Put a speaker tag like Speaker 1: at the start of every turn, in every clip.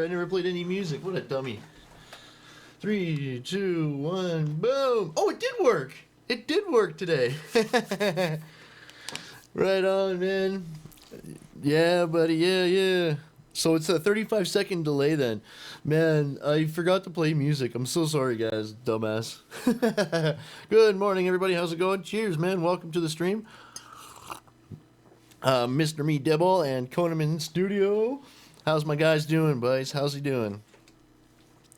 Speaker 1: I never played any music. What a dummy. 3, 2, 1, boom. Oh, it did work. It did work today. Right on, man. Yeah, buddy. Yeah. So it's a 35-second delay then. Man, I forgot to play music. I'm so sorry, guys. Dumbass. Good morning, everybody. How's it going? Cheers, man. Welcome to the stream. Mr. Me Dibble and Koneman Studio. How's my guys doing, boys? How's he doing?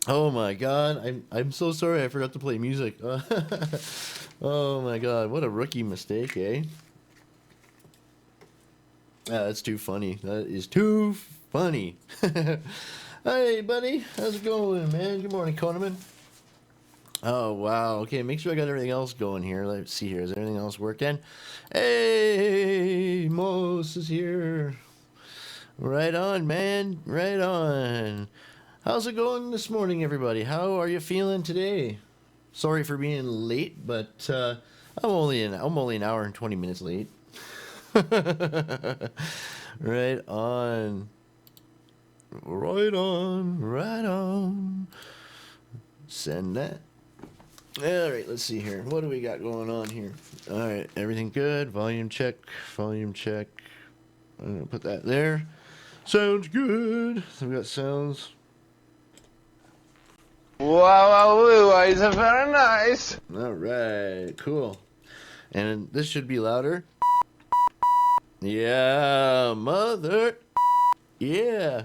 Speaker 1: Oh my god, I'm so sorry I forgot to play music. Oh my god, what a rookie mistake, eh? That's too funny. That is too funny. Hey, buddy. How's it going, man? Good morning, Koneman. Oh, wow. Okay, make sure I got everything else going here. Let's see here. Is everything else working? Hey, Mos is here. Right on, man. Right on. How's it going this morning, everybody? How are you feeling today? Sorry for being late, but I'm only an hour and 20 minutes late. Right on. Right on. Right on. Send that. All right, let's see here. What do we got going on here? All right, everything good. Volume check. Volume check. I'm gonna put that there. Sounds good. So we got sounds.
Speaker 2: Wow, it's very nice.
Speaker 1: All right, cool. And this should be louder. Yeah, mother. Yeah.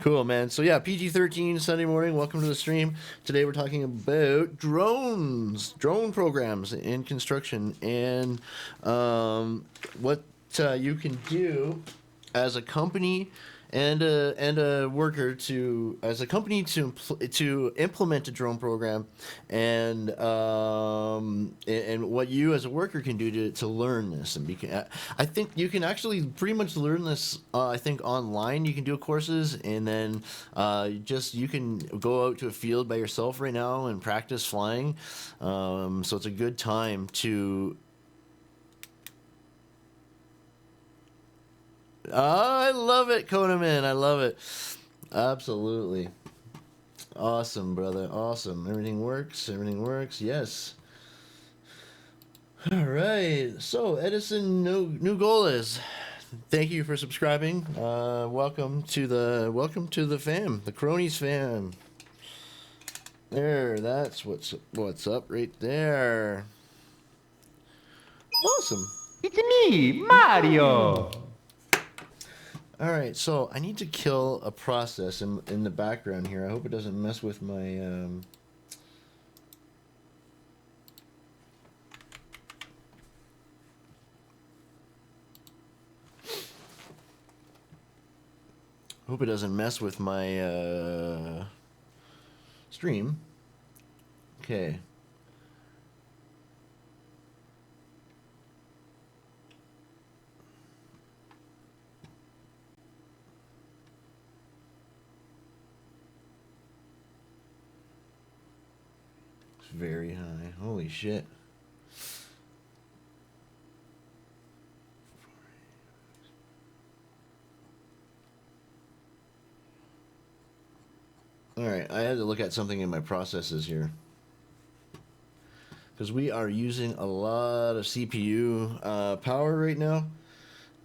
Speaker 1: Cool, man. So yeah, PG-13 Sunday morning. Welcome to the stream. Today we're talking about drones, drone programs in construction, and what you can do as a company and a worker to implement a drone program, and what you as a worker can do to learn this. And I think you can actually pretty much learn this. I think online you can do courses, and then you can go out to a field by yourself right now and practice flying. So it's a good time to. I love it, Koneman. I love it. Absolutely. Awesome, brother. Awesome. Everything works. Everything works. Yes. All right. So, Edison New Goal is. Thank you for subscribing. Welcome to the fam, the Kronies fam. There, that's what's up right there. Awesome.
Speaker 3: It's me, Mario.
Speaker 1: All right, so I need to kill a process in the background here. I hope it doesn't mess with my hope it doesn't mess with my stream. Okay. Very high. Holy shit. Alright, I had to look at something in my processes here. Because we are using a lot of CPU power right now.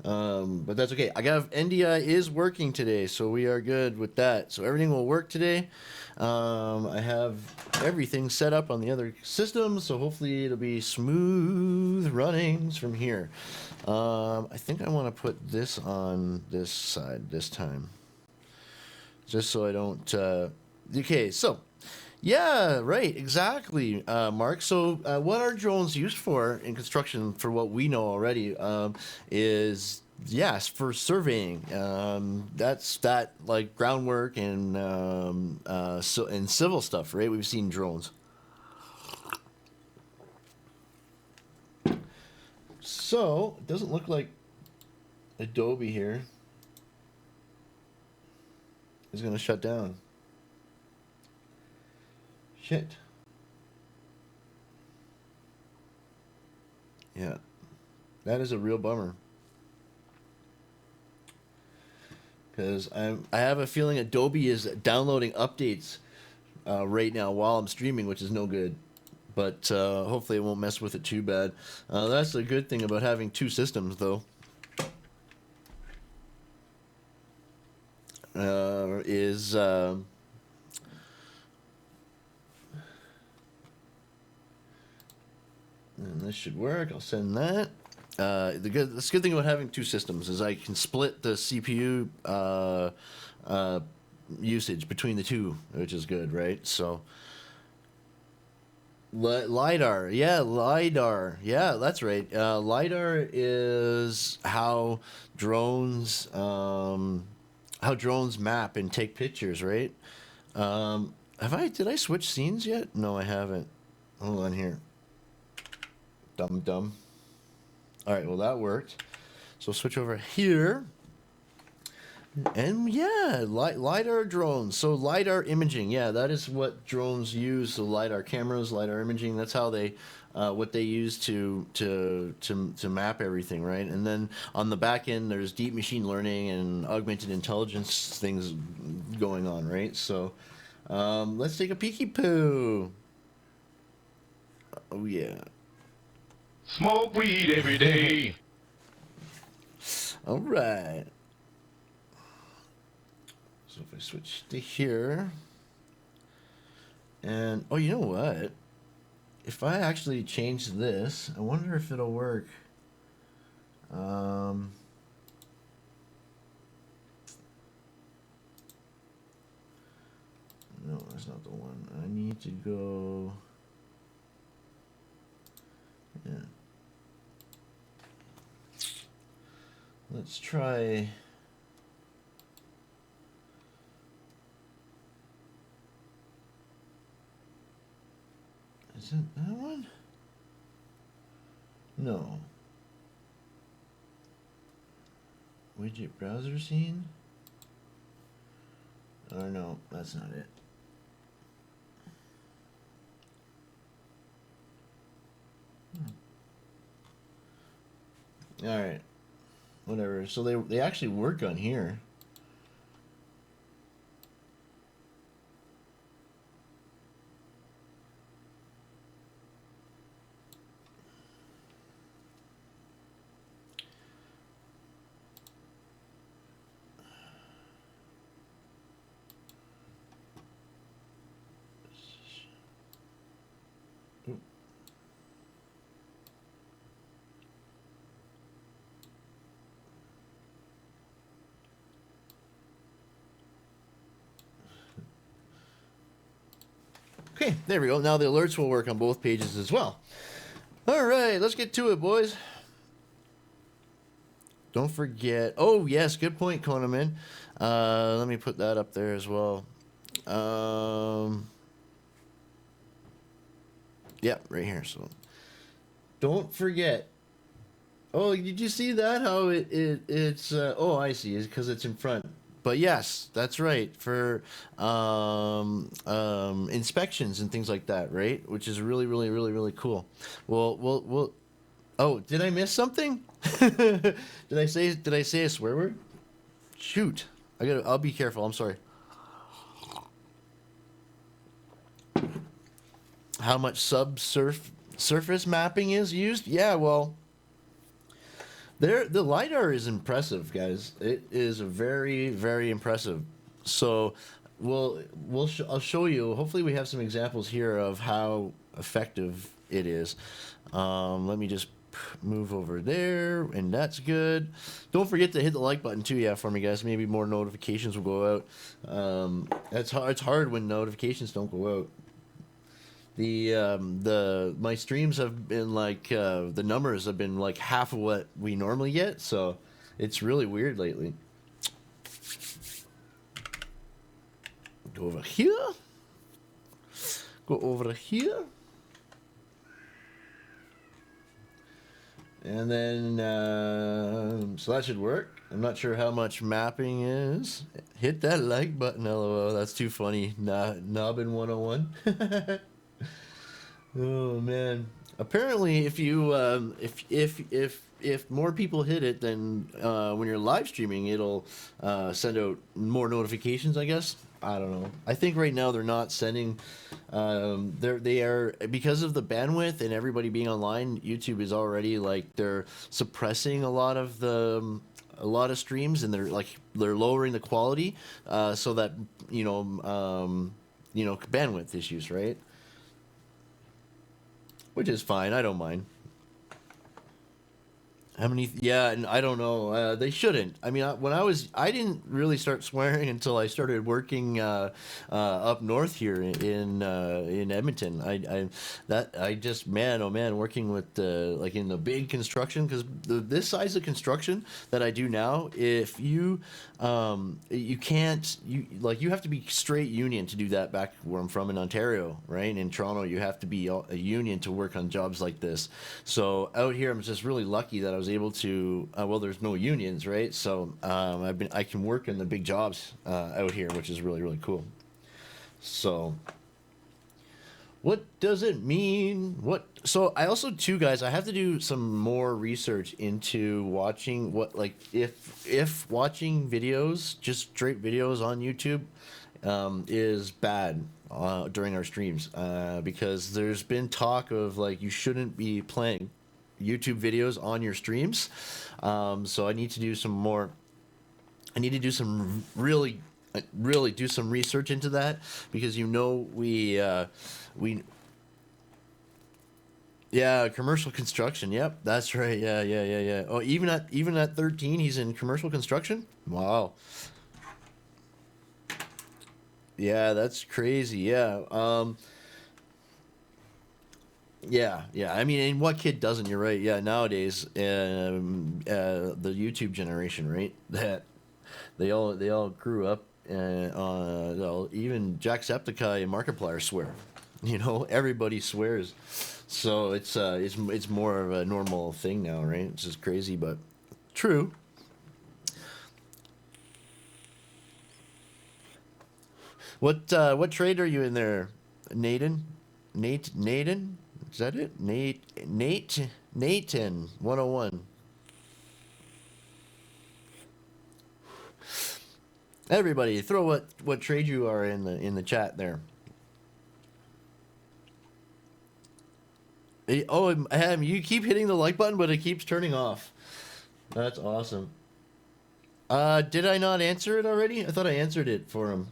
Speaker 1: But that's okay. I got NDI is working today, so we are good with that. So everything will work today. I have everything set up on the other system, so hopefully it'll be smooth runnings from here. I think I want to put this on this side this time, just so I don't. Okay, so. Yeah, right, exactly, Mark. So what are drones used for in construction, for what we know already, is, yes, for surveying. That's like groundwork and civil stuff, right? We've seen drones. So, it doesn't look like Adobe here is going to shut down. Shit. Yeah. That is a real bummer. because I have a feeling Adobe is downloading updates right now while I'm streaming, which is no good. But hopefully it won't mess with it too bad. That's the good thing about having two systems, though. And this should work. I'll send that. The good thing about having two systems is I can split the CPU usage between the two, which is good, right? So LiDAR, yeah, that's right. LiDAR is how drones map and take pictures, right? Did I switch scenes yet? No, I haven't. Hold on here. Dumb. All right, well that worked. So switch over here. And yeah, LiDAR drones. So LiDAR imaging, yeah, that is what drones use. So LiDAR cameras, LiDAR imaging. That's how they, what they use to map everything, right? And then on the back end, there's deep machine learning and augmented intelligence things going on, right? So let's take a peeky poo. Oh yeah.
Speaker 3: Smoke weed every day.
Speaker 1: All right. So if I switch to here, and oh, you know what? If I actually change this, I wonder if it'll work. No, that's not the one. I need to go. Yeah. Let's try. Is it that one? No. Widget browser scene? Oh no, that's not it. Alright. Whatever. So they actually work on here. Okay, there we go. Now the alerts will work on both pages as well. All right, let's get to it, boys. Don't forget. Oh, yes, good point, Konaman. Let me put that up there as well. Yeah, right here. So don't forget. Oh, did you see that? How it's oh, I see. It's because it's in front. But yes, that's right for inspections and things like that, right? Which is really cool. Well. Oh, did I miss something? Did I say a swear word? Shoot, I'll be careful. I'm sorry. How much surface mapping is used? Yeah, well. The LiDAR is impressive, guys. It is very impressive. So I'll show you. Hopefully, we have some examples here of how effective it is. Let me just move over there, and that's good. Don't forget to hit the like button too, yeah, for me, guys. Maybe more notifications will go out. It's hard when notifications don't go out. My streams have been like the numbers have been like half of what we normally get, so it's really weird lately. Go over here. Go over here. And then so that should work. I'm not sure how much mapping is. Hit that like button, lol. That's too funny. Nobbin 101. Oh man. Apparently, if you if more people hit it, then when you're live streaming, it'll send out more notifications. I guess I don't know. I think right now they're not sending. They are because of the bandwidth and everybody being online. YouTube is already like they're suppressing a lot of streams, and they're lowering the quality so that bandwidth issues, right? Which is fine. I don't mind. How many? Yeah, and I don't know. They shouldn't. I mean, I didn't really start swearing until I started working up north here in Edmonton. I just man, oh man, working with like in the big construction, because this size of construction that I do now, if you can't you have to be straight union to do that back where I'm from in Ontario, right? In Toronto, you have to be a union to work on jobs like this. So out here, I'm just really lucky that I was able to. Well, there's no unions, right? So I can work in the big jobs out here, which is really cool. So what does it mean? So I also too, guys, I have to do some more research into watching if watching videos, just straight videos on YouTube, is bad during our streams, because there's been talk of like you shouldn't be playing YouTube videos on your streams. So I need to do some more. I need to do some really do some research into that, because we yeah, commercial construction. Yep, that's right. Yeah. Oh, even at 13, he's in commercial construction. Wow. Yeah, that's crazy. Yeah. Yeah. I mean, and what kid doesn't? You're right. Yeah, nowadays, the YouTube generation, right? That they all grew up, even Jacksepticeye and Markiplier swear. Everybody swears. So it's more of a normal thing now, right? It's just crazy, but true. What trade are you in there, Naden? Naden? Is that it? Nathan 101. Everybody, throw what trade you are in the chat there. Oh, you keep hitting the like button, but it keeps turning off. That's awesome. Did I not answer it already? I thought I answered it for him.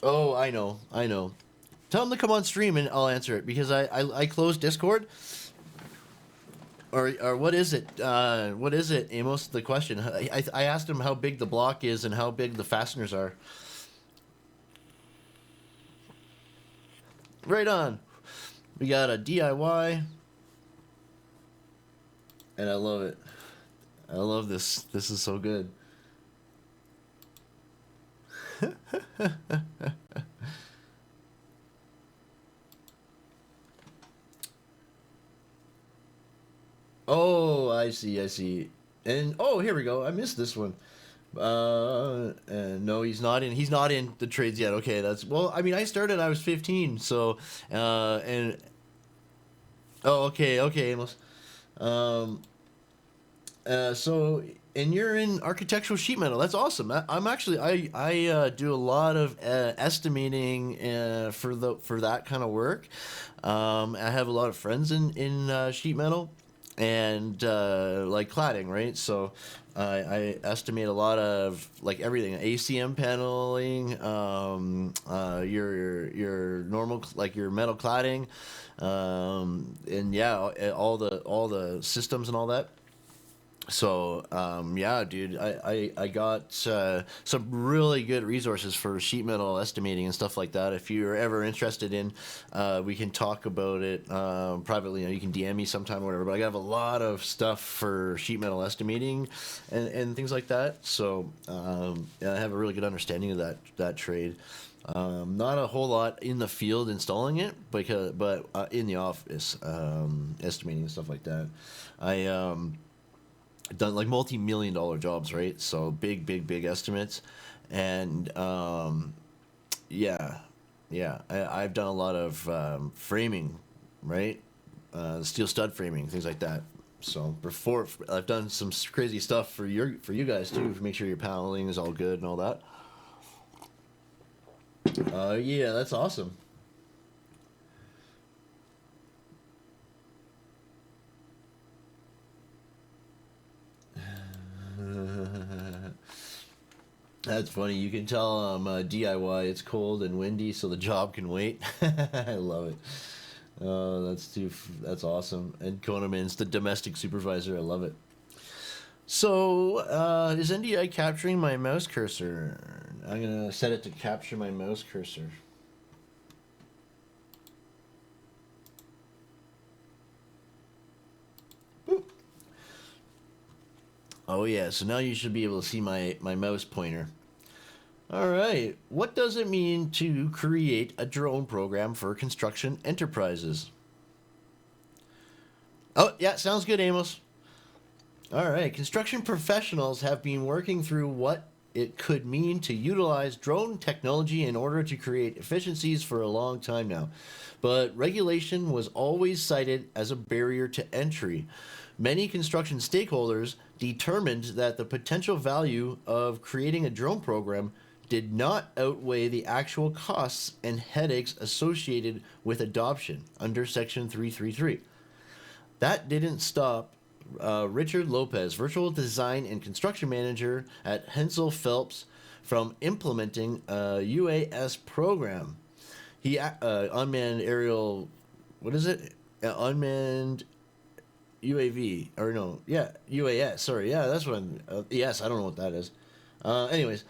Speaker 1: Oh, I know. Tell him to come on stream and I'll answer it, because I closed Discord. Or what is it? What is it, Amos? The question. I asked him how big the block is and how big the fasteners are. Right on. We got a DIY. And I love it. I love this. This is so good. Oh, I see. And oh, here we go. I missed this one. No, he's not in. He's not in the trades yet. Okay, well. I mean, I started. I was 15. So, and oh, okay, Amos. Um, so, and you're in architectural sheet metal. That's awesome. I'm actually I do a lot of estimating for that kind of work. I have a lot of friends in sheet metal and like cladding, right? So I estimate a lot of like everything, ACM paneling, your normal like your metal cladding, and yeah, all the systems and all that. So yeah, dude, I got some really good resources for sheet metal estimating and stuff like that. If you're ever interested in, we can talk about it privately. You can DM me sometime or whatever. But I have a lot of stuff for sheet metal estimating and things like that. So yeah, I have a really good understanding of that trade. Not a whole lot in the field installing it, but in the office estimating and stuff like that. I done like multi-million-dollar jobs, right? So big estimates, and yeah, Yeah, I've done a lot of framing, right? Steel stud framing, things like that. So before I've done some crazy stuff for you guys too, to make sure your paneling is all good and all that. Yeah, that's awesome. That's funny. You can tell DIY. It's cold and windy, so the job can wait. I love it. That's awesome. And Koneman's the domestic supervisor. I love it. So, is NDI capturing my mouse cursor? I'm gonna set it to capture my mouse cursor. Boop. Oh yeah, so now you should be able to see my mouse pointer. All right, what does it mean to create a drone program for construction enterprises? Oh, yeah, sounds good, Amos. All right, construction professionals have been working through what it could mean to utilize drone technology in order to create efficiencies for a long time now. But regulation was always cited as a barrier to entry. Many construction stakeholders determined that the potential value of creating a drone program did not outweigh the actual costs and headaches associated with adoption under Section 333. That didn't stop Richard Lopez, virtual design and construction manager at Hensel Phelps, from implementing a UAS program. He unmanned aerial, what is it? Unmanned UAV or no? Yeah, UAS. Sorry, yeah, that's what I'm. Yes, I don't know what that is. Anyways,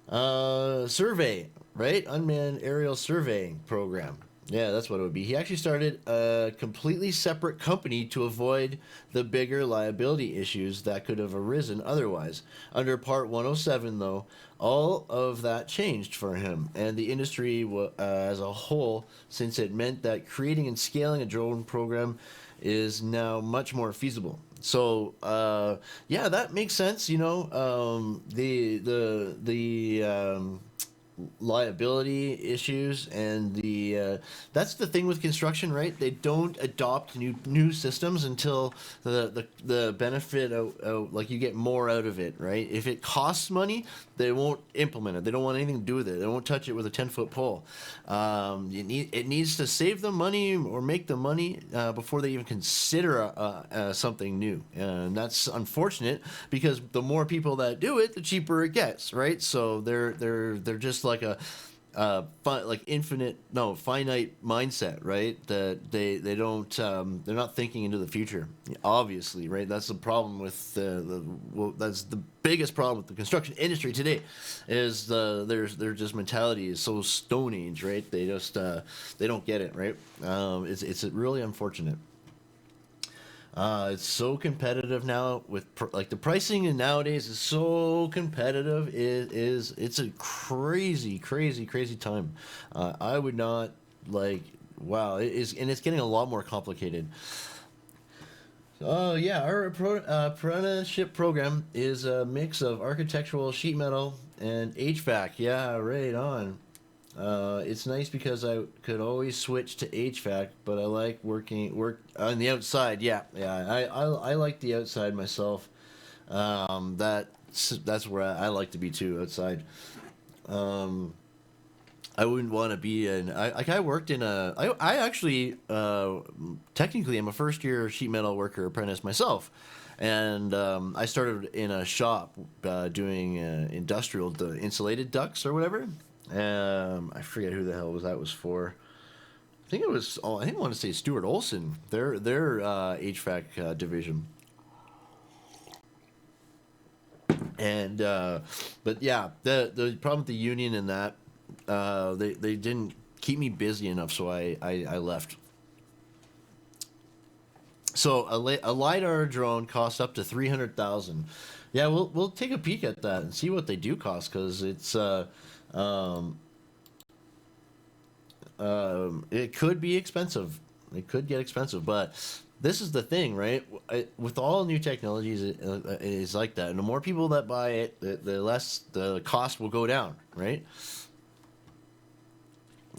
Speaker 1: survey, right? Unmanned aerial surveying program. Yeah, that's what it would be. He actually started a completely separate company to avoid the bigger liability issues that could have arisen otherwise. Under Part 107, though, all of that changed for him and the industry as a whole, since it meant that creating and scaling a drone program is now much more feasible. So yeah, that makes sense. You know, the liability issues and the that's the thing with construction, right? They don't adopt new systems until the benefit of like you get more out of it, right? If it costs money, they won't implement it. They don't want anything to do with it. They won't touch it with a 10-foot pole. It needs to save them money or make them money before they even consider something new, and that's unfortunate because the more people that do it, the cheaper it gets, right? So they're just like a finite mindset, right? That they don't they're not thinking into the future. Obviously, right? That's the problem with that's the biggest problem with the construction industry today, is their just mentality is so Stone Age, right? They just they don't get it, right? It's really unfortunate. It's so competitive now with like the pricing, and nowadays is so competitive. It's a crazy time. I would not like. Wow, it is, and it's getting a lot more complicated. Oh yeah, our apprenticeship program is a mix of architectural sheet metal and HVAC. Yeah, right on. It's nice because I could always switch to HVAC, but I like work on the outside. Yeah, yeah, I like the outside myself. That's where I like to be too, outside. Um, I wouldn't want to be in. I worked in a. I actually technically I'm a first year sheet metal worker apprentice myself, and I started in a shop doing industrial insulated ducts or whatever. I forget who the hell was for. I think it was. Oh, I think I want to say Stuart Olson. Their HVAC division. And but yeah, the problem with the union and that they didn't keep me busy enough, so I left. So a lidar drone costs up to 300,000. Yeah, we'll take a peek at that and see what they do cost, because it's um, it could be expensive. It could get expensive, but this is the thing, right? With all new technologies, it is like that. And the more people that buy it, the less the cost will go down, right?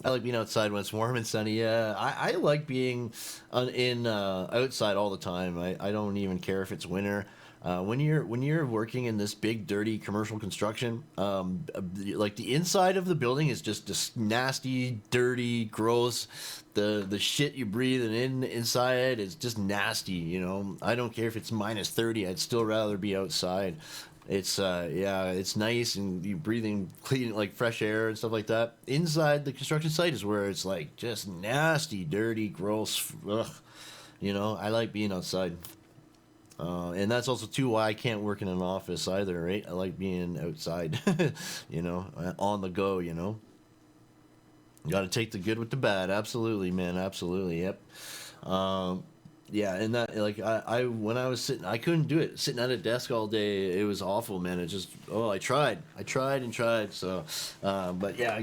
Speaker 1: I like being outside when it's warm and sunny. Yeah, I like being outside all the time. I don't even care if it's winter. When you're working in this big dirty commercial construction, like the inside of the building is just nasty, dirty, gross. The shit you breathe inside is just nasty. You know, I don't care if it's -30. I'd still rather be outside. It's yeah, it's nice and you breathing clean like fresh air and stuff like that. Inside the construction site is where it's like just nasty, dirty, gross. Ugh. You know, I like being outside. And that's also too why I can't work in an office either, right? I like being outside, you know, on the go, you know. Got to take the good with the bad. Absolutely, man. Absolutely. Yep. Um, yeah, and that like I when I was sitting, I couldn't do it. Sitting at a desk all day, it was awful, man. It just I tried and tried. So, but yeah,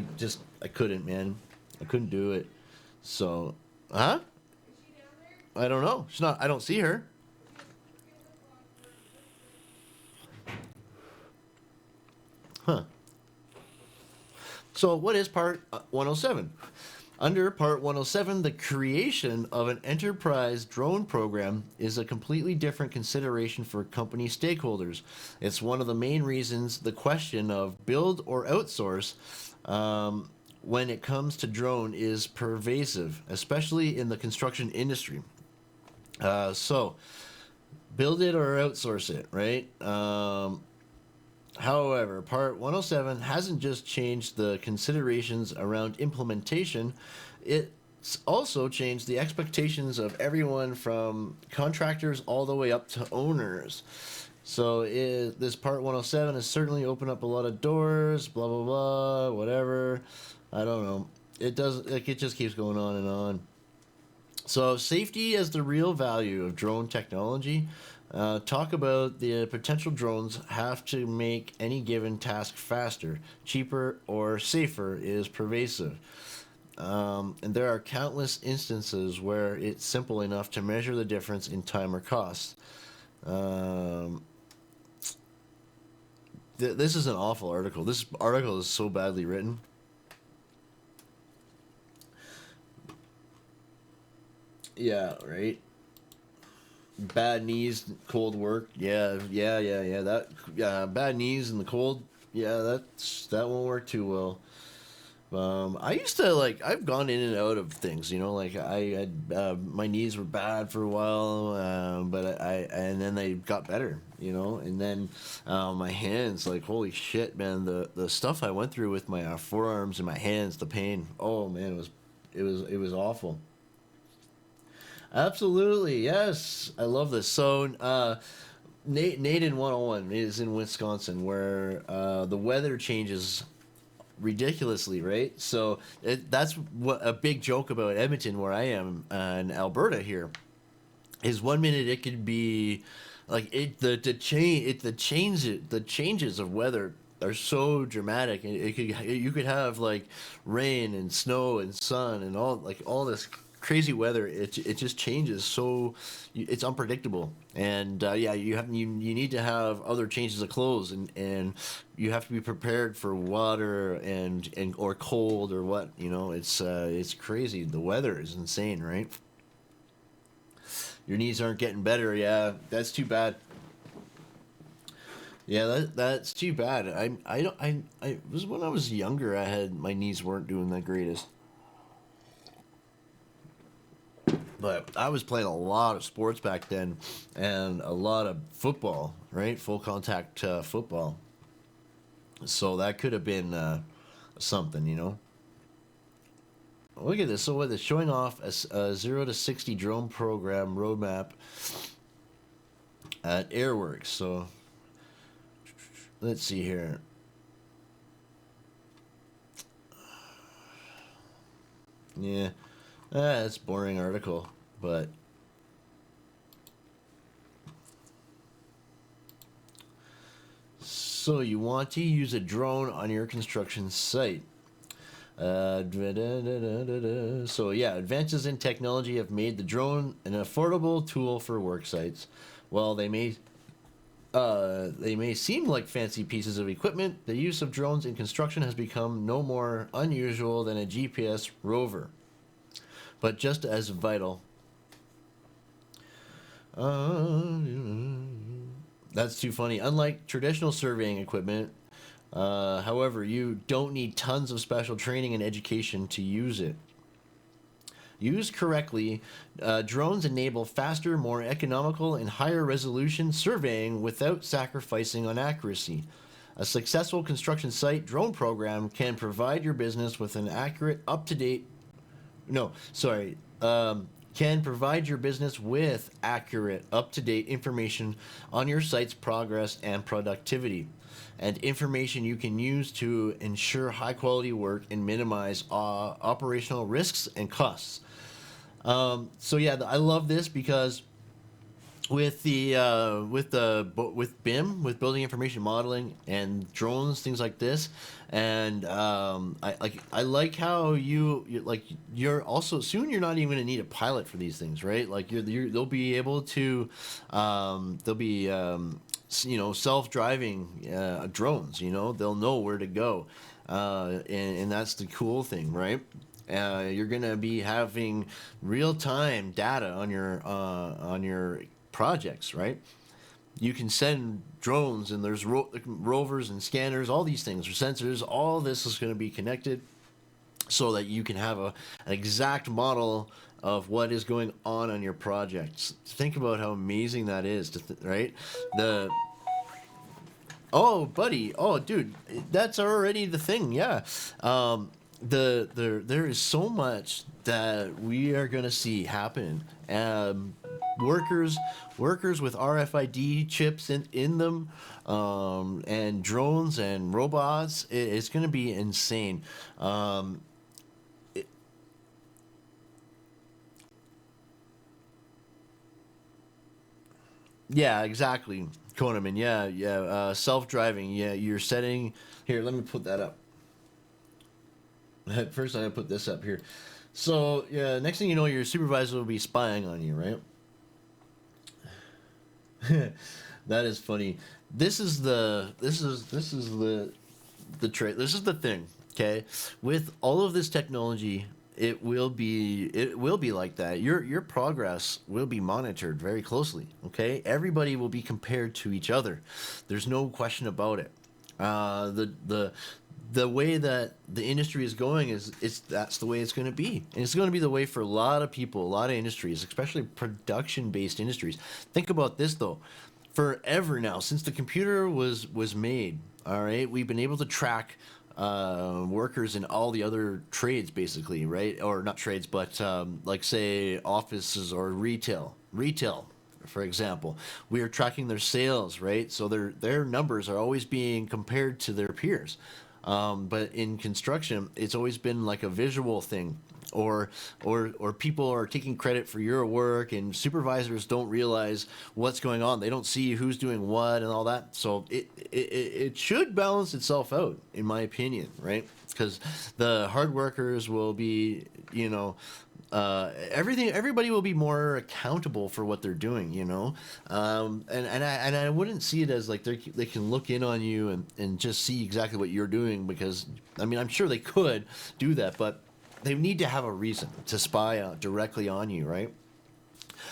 Speaker 1: I couldn't, man. I couldn't do it. So, huh? I don't know. She's not. I don't see her. Huh. So, what is Part 107? Under Part 107, the creation of an enterprise drone program is a completely different consideration for company stakeholders. It's one of the main reasons the question of build or outsource when it comes to drone is pervasive, especially in the construction industry. So, build it or outsource it, right? However, Part 107 hasn't just changed the considerations around implementation, it's also changed the expectations of everyone from contractors all the way up to owners. So this Part 107 has certainly opened up a lot of doors, blah, blah, blah, whatever. I don't know. It does, like, it just keeps going on and on. So, safety as the real value of drone technology. Talk about the potential drones have to make any given task faster, cheaper, or safer is pervasive. And there are countless instances where it's simple enough to measure the difference in time or cost. Um, this is an awful article. This article is so badly written. Yeah, right. Bad knees, cold work. Yeah, yeah, yeah, yeah. That bad knees and the cold. Yeah, that won't work too well. I used to like I've gone in and out of things, you know. Like I had my knees were bad for a while, but I and then they got better, you know. And then my hands, like holy shit, man, the stuff I went through with my forearms and my hands, the pain. Oh man, it was awful. Absolutely, yes. I love this. So, Nate in 101 is in Wisconsin, where the weather changes ridiculously, right? So that's what a big joke about Edmonton, where I am in Alberta here, is 1 minute it could be like the changes of weather are so dramatic. It could you could have like rain and snow and sun and all this crazy weather. It just changes so it's unpredictable. And yeah, you need to have other changes of clothes, and you have to be prepared for water and or cold or what, you know. It's crazy. The weather is insane, right? Your knees aren't getting better. Yeah, that's too bad. Yeah, that's too bad. I don't I was when I was younger. I had my knees weren't doing the greatest, but I was playing a lot of sports back then, and a lot of football, right? Full contact football. So that could have been something, you know. Look at this. So what? It's showing off a 0 to 60 drone program roadmap at Airworks. So let's see here. Yeah, it's a boring article, but so you want to use a drone on your construction site. So yeah, advances in technology have made the drone an affordable tool for work sites. While they may they may seem like fancy pieces of equipment, the use of drones in construction has become no more unusual than a GPS rover, but just as vital. That's too funny. Unlike traditional surveying equipment, however, you don't need tons of special training and education to use it. Used correctly, drones enable faster, more economical, and higher resolution surveying without sacrificing on accuracy. A successful construction site drone program can provide your business with an accurate, up-to-date... No, sorry. Can provide your business with accurate, up-to-date information on your site's progress and productivity, and information you can use to ensure high-quality work and minimize operational risks and costs. So yeah, I love this because with BIM, with building information modeling and drones, things like this, and I like how you're also soon you're not even going to need a pilot for these things, right? Like they'll be able to they'll be self-driving drones. They'll know where to go, and that's the cool thing, right? You're gonna be having real-time data on your projects, right? You can send drones, and there's rovers and scanners, all these things, or sensors. All this is going to be connected, so that you can have an exact model of what is going on your projects. Think about how amazing that is, right? Oh, buddy. Oh, dude, that's already the thing. Yeah. There is so much that we are gonna see happen. Workers with RFID chips in them, and drones and robots. It's gonna be insane. Yeah, exactly, Koneman. Yeah. Self-driving. Yeah, you're setting. Here, let me put that up. First, I'm gonna put this up here. So, yeah, next thing you know, your supervisor will be spying on you, right? That is funny. This is the trait. This is the thing. Okay, with all of this technology, it will be like that. Your progress will be monitored very closely. Okay, everybody will be compared to each other. There's no question about it. The way that the industry is going that's the way it's going to be, and it's going to be the way for a lot of people, a lot of industries, especially production-based industries. Think about this though. Forever now, since the computer was made, all right, we've been able to track workers in all the other trades, basically, right? Or not trades, but like say offices or retail, for example. We are tracking their sales, right? So their numbers are always being compared to their peers. But in construction, it's always been like a visual thing, or people are taking credit for your work, and supervisors don't realize what's going on. They don't see who's doing what and all that. So it should balance itself out, in my opinion, right? Because the hard workers will be, everybody will be more accountable for what they're doing, and I wouldn't see it as like they can look in on you and just see exactly what you're doing, because I mean, I'm sure they could do that, but they need to have a reason to spy directly on you, right?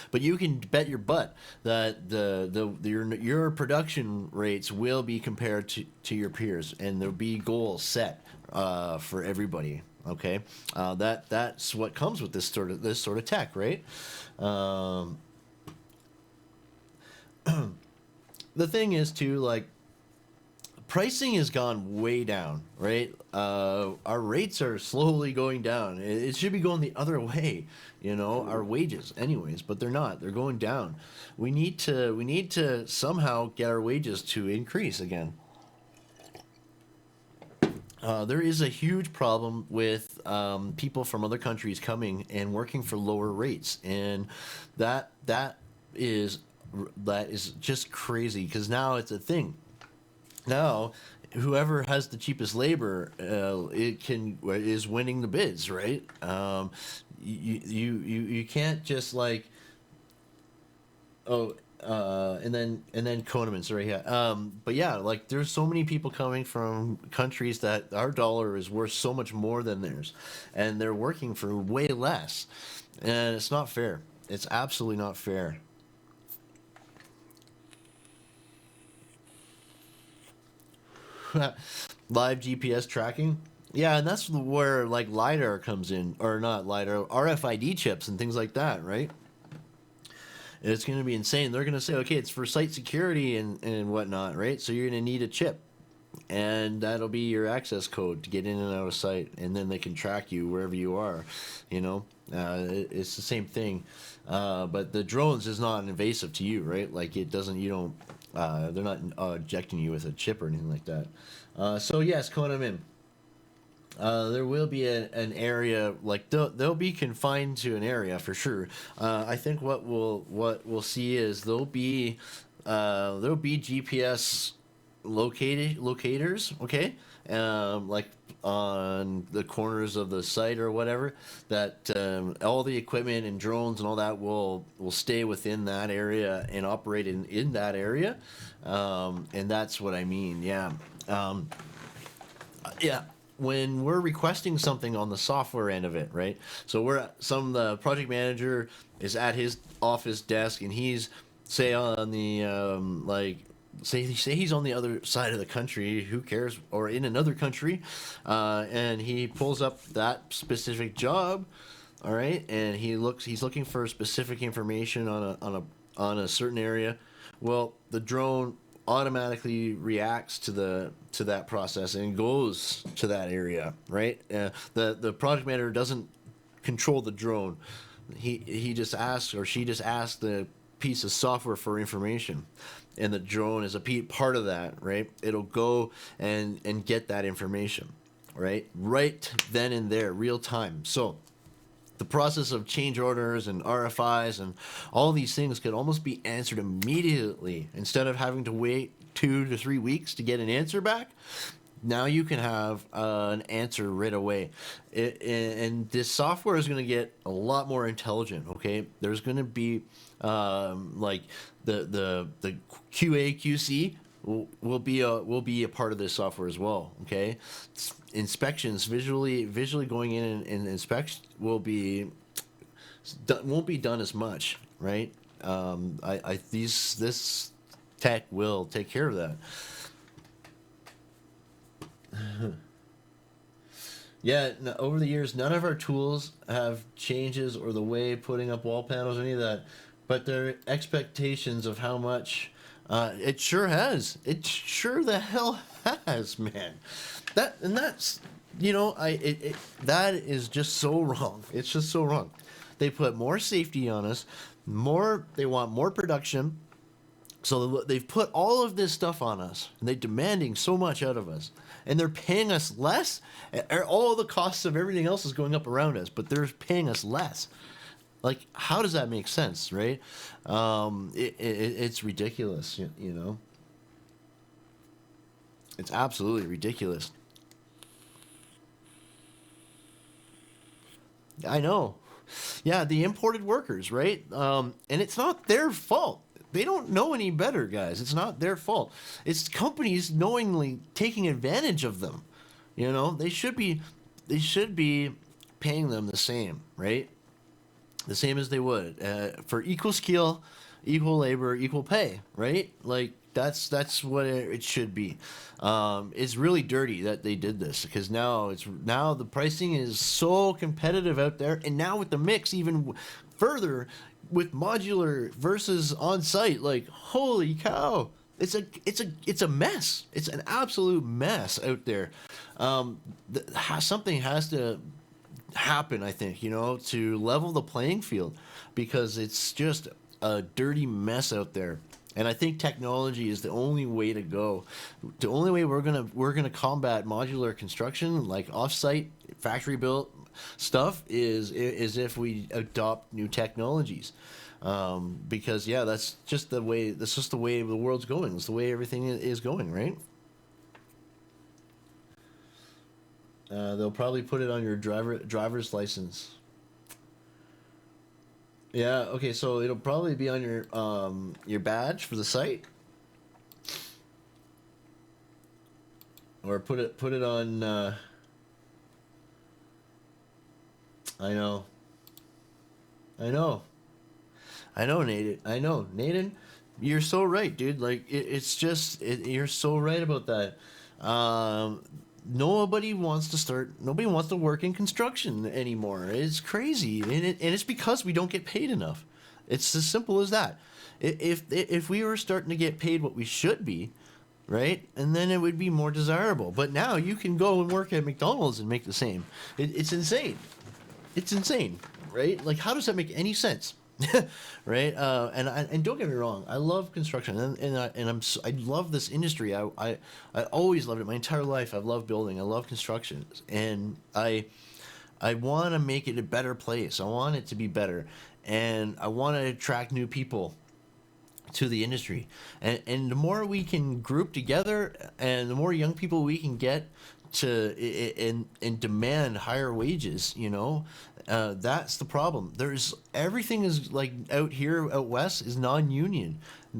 Speaker 1: But you can bet your butt that your production rates will be compared to your peers, and there'll be goals set for everybody. Okay, that's what comes with this sort of tech, right? The thing is too, like, pricing has gone way down, right? Our rates are slowly going down. It should be going the other way, our wages anyways, but they're not. They're going down. We need to somehow get our wages to increase again. There is a huge problem with people from other countries coming and working for lower rates, and that is just crazy, because now it's a thing. Now, whoever has the cheapest labor, is winning the bids, right? You can't just like, oh, and then Konamans right here. But yeah, like there's so many people coming from countries that our dollar is worth so much more than theirs, and they're working for way less, and it's not fair. It's absolutely not fair. Live GPS tracking. Yeah, and that's where like LiDAR comes in, or not LiDAR, RFID chips and things like that, right? It's going to be insane. They're going to say, okay, it's for site security and whatnot, right? So you're going to need a chip, and that'll be your access code to get in and out of site, and then they can track you wherever you are. You know, it's the same thing, but the drones is not invasive to you, right? Like it doesn't. You don't. They're not injecting you with a chip or anything like that. So yes, Conan. There will be an area like they'll be confined to an area for sure. I think what we'll see is there'll be GPS locators, okay, like on the corners of the site or whatever. That all the equipment and drones and all that will stay within that area and operate in that area, and that's what I mean. Yeah. Yeah, when we're requesting something on the software end of it, right? So the project manager is at his office desk, and he's say on the say he's on the other side of the country, who cares, or in another country, and he pulls up that specific job, all right, and he's looking for specific information on a certain area. Well, the drone automatically reacts to that process and goes to that area, right? The project manager doesn't control the drone. He just asks, or she just asks the piece of software for information, and the drone is a part of that, right? It'll go and get that information, right then and there, real time. So the process of change orders and RFIs and all these things could almost be answered immediately instead of having to wait 2 to 3 weeks to get an answer back. Now you can have an answer right away, and this software is going to get a lot more intelligent. Okay, there's going to be like the QA QC will be a part of this software as well. Okay, inspections visually going in and inspection won't be done as much, right? This tech will take care of that. Yeah, over the years, none of our tools have changes or the way putting up wall panels or any of that, but their expectations of how much it sure has. It sure the hell has, man. That's that is just so wrong. It's just so wrong. They put more safety on us, they want more production. So they've put all of this stuff on us, and they're demanding so much out of us, and they're paying us less. All the costs of everything else is going up around us, but they're paying us less. Like, how does that make sense, right? It's ridiculous, you know. It's absolutely ridiculous. I know. Yeah, the imported workers, right? And it's not their fault. They don't know any better, guys. It's not their fault. It's companies knowingly taking advantage of them. You know, they should be paying them the same, right? The same as they would for equal skill, equal labor, equal pay, right? Like that's what it should be. It's really dirty that they did this, because now the pricing is so competitive out there, and now with the mix even further with modular versus on site, like holy cow, it's a mess. It's an absolute mess out there. Something has to happen, I think, to level the playing field, because it's just a dirty mess out there. And I think technology is the only way to go. The only way we're gonna combat modular construction, like offsite factory built stuff, is if we adopt new technologies. Because yeah, that's just the way the world's going. It's the way everything is going, right? They'll probably put it on your driver's license. Yeah. Okay. So it'll probably be on your badge for the site, or put it on. I know. I know. I know, Nathan. I know, Nathan. You're so right, dude. Like it's just you're so right about that. Um, Nobody wants to start. Nobody wants to work in construction anymore. It's crazy, and it's because we don't get paid enough. It's as simple as that. If we were starting to get paid what we should be, right, and then it would be more desirable. But now you can go and work at McDonald's and make the same. It's insane. It's insane, right? Like, how does that make any sense? Right? And don't get me wrong, I love construction, I love this industry. I always loved it my entire life. I've loved building. I love construction, and I want to make it a better place. I want it to be better, and I want to attract new people to the industry. And the more we can group together, and the more young people we can get to and demand higher wages, that's the problem. There's everything is like out here out west is non-union,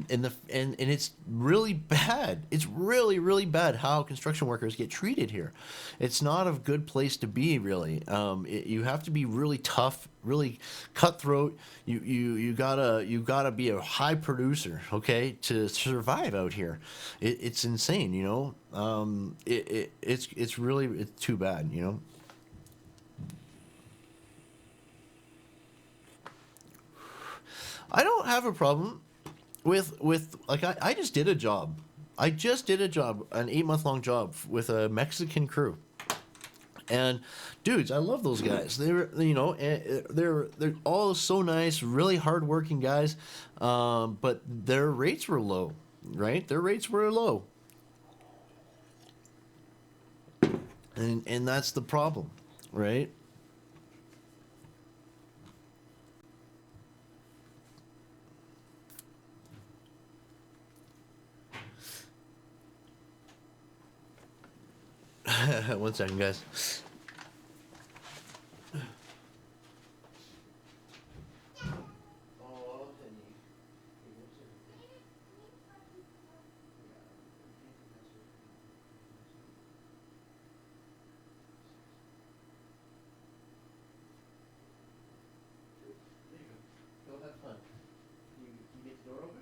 Speaker 1: and it's really bad. It's really bad how construction workers get treated here. It's not a good place to be, really. You have to be really tough, really cutthroat. You gotta be a high producer, okay, to survive out here. It's insane, it's too bad, I don't have a problem with like I just did a job. I just did a job, an 8-month long job with a Mexican crew. And dudes, I love those guys. They're all so nice, really hardworking guys. But their rates were low, right? Their rates were low, and that's the problem, right? One second, guys. Go have fun. You get the door open?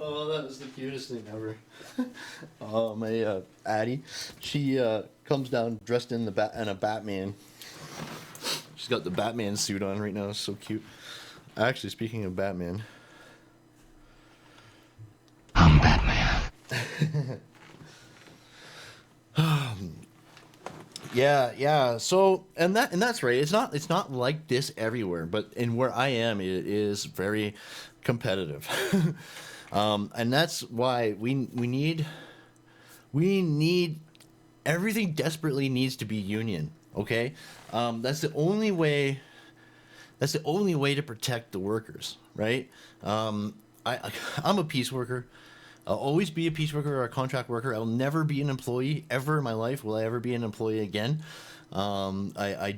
Speaker 1: Oh, that was the cutest thing ever. Oh, my Addie, she comes down dressed in a Batman. She's got the Batman suit on right now. It's so cute. Actually, speaking of Batman,
Speaker 3: I'm Batman.
Speaker 1: yeah. So, and that's right. It's not like this everywhere, but in where I am, it is very competitive. And that's why we need everything desperately needs to be union. Okay, that's the only way. That's the only way to protect the workers, right? I'm a piece worker. I'll always be a piece worker or a contract worker. I will never be an employee ever in my life. Will I ever be an employee again? I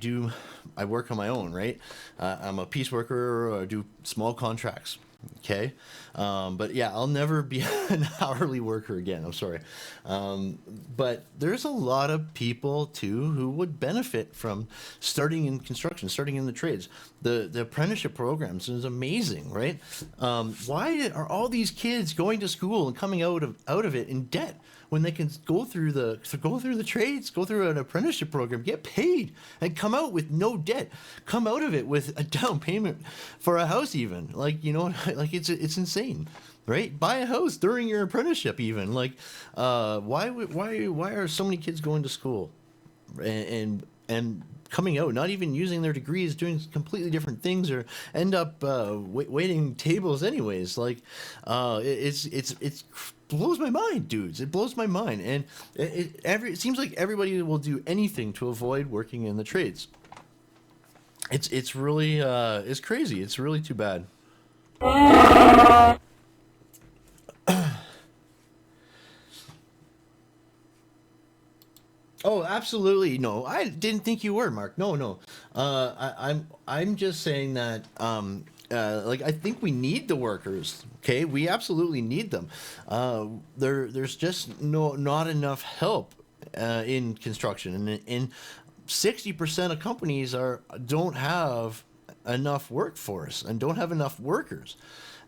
Speaker 1: work on my own, right? I'm a piece worker or I do small contracts. Okay, but yeah, I'll never be an hourly worker again. I'm sorry, but there's a lot of people too who would benefit from starting in construction, starting in the trades. The apprenticeship programs is amazing, right? Why are all these kids going to school and coming out of it in debt when they can go through the trades, go through an apprenticeship program, get paid, and come out with no debt, come out of it with a down payment for a house, even like it's insane, right? Buy a house during your apprenticeship, even why are so many kids going to school and coming out, not even using their degrees, doing completely different things, or end up waiting tables anyways. It's blows my mind, dudes. It blows my mind, and it seems like everybody will do anything to avoid working in the trades. It's really it's crazy. It's really too bad. Oh, absolutely. No, I didn't think you were, Mark. No, no. I'm just saying that like I think we need the workers. Okay, we absolutely need them. There's just not enough help in construction, and 60% of companies don't have enough workforce and don't have enough workers.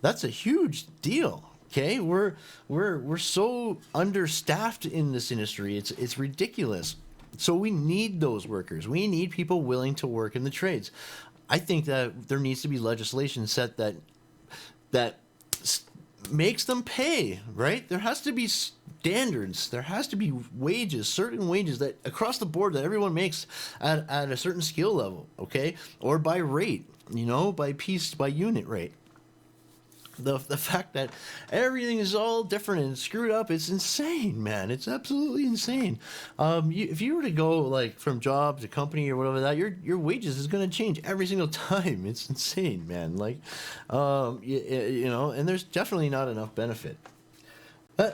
Speaker 1: That's a huge deal. Okay, we're so understaffed in this industry. It's ridiculous. So we need those workers. We need people willing to work in the trades. I think that there needs to be legislation set that makes them pay, right? There has to be standards. There has to be wages, certain wages that across the board that everyone makes at a certain skill level, okay? Or by rate, by piece, by unit rate. The fact that everything is all different and screwed up, it's insane, man. It's absolutely insane. If you were to go like from job to company or whatever that, your wages is going to change every single time. It's insane, man. Like, and there's definitely not enough benefit.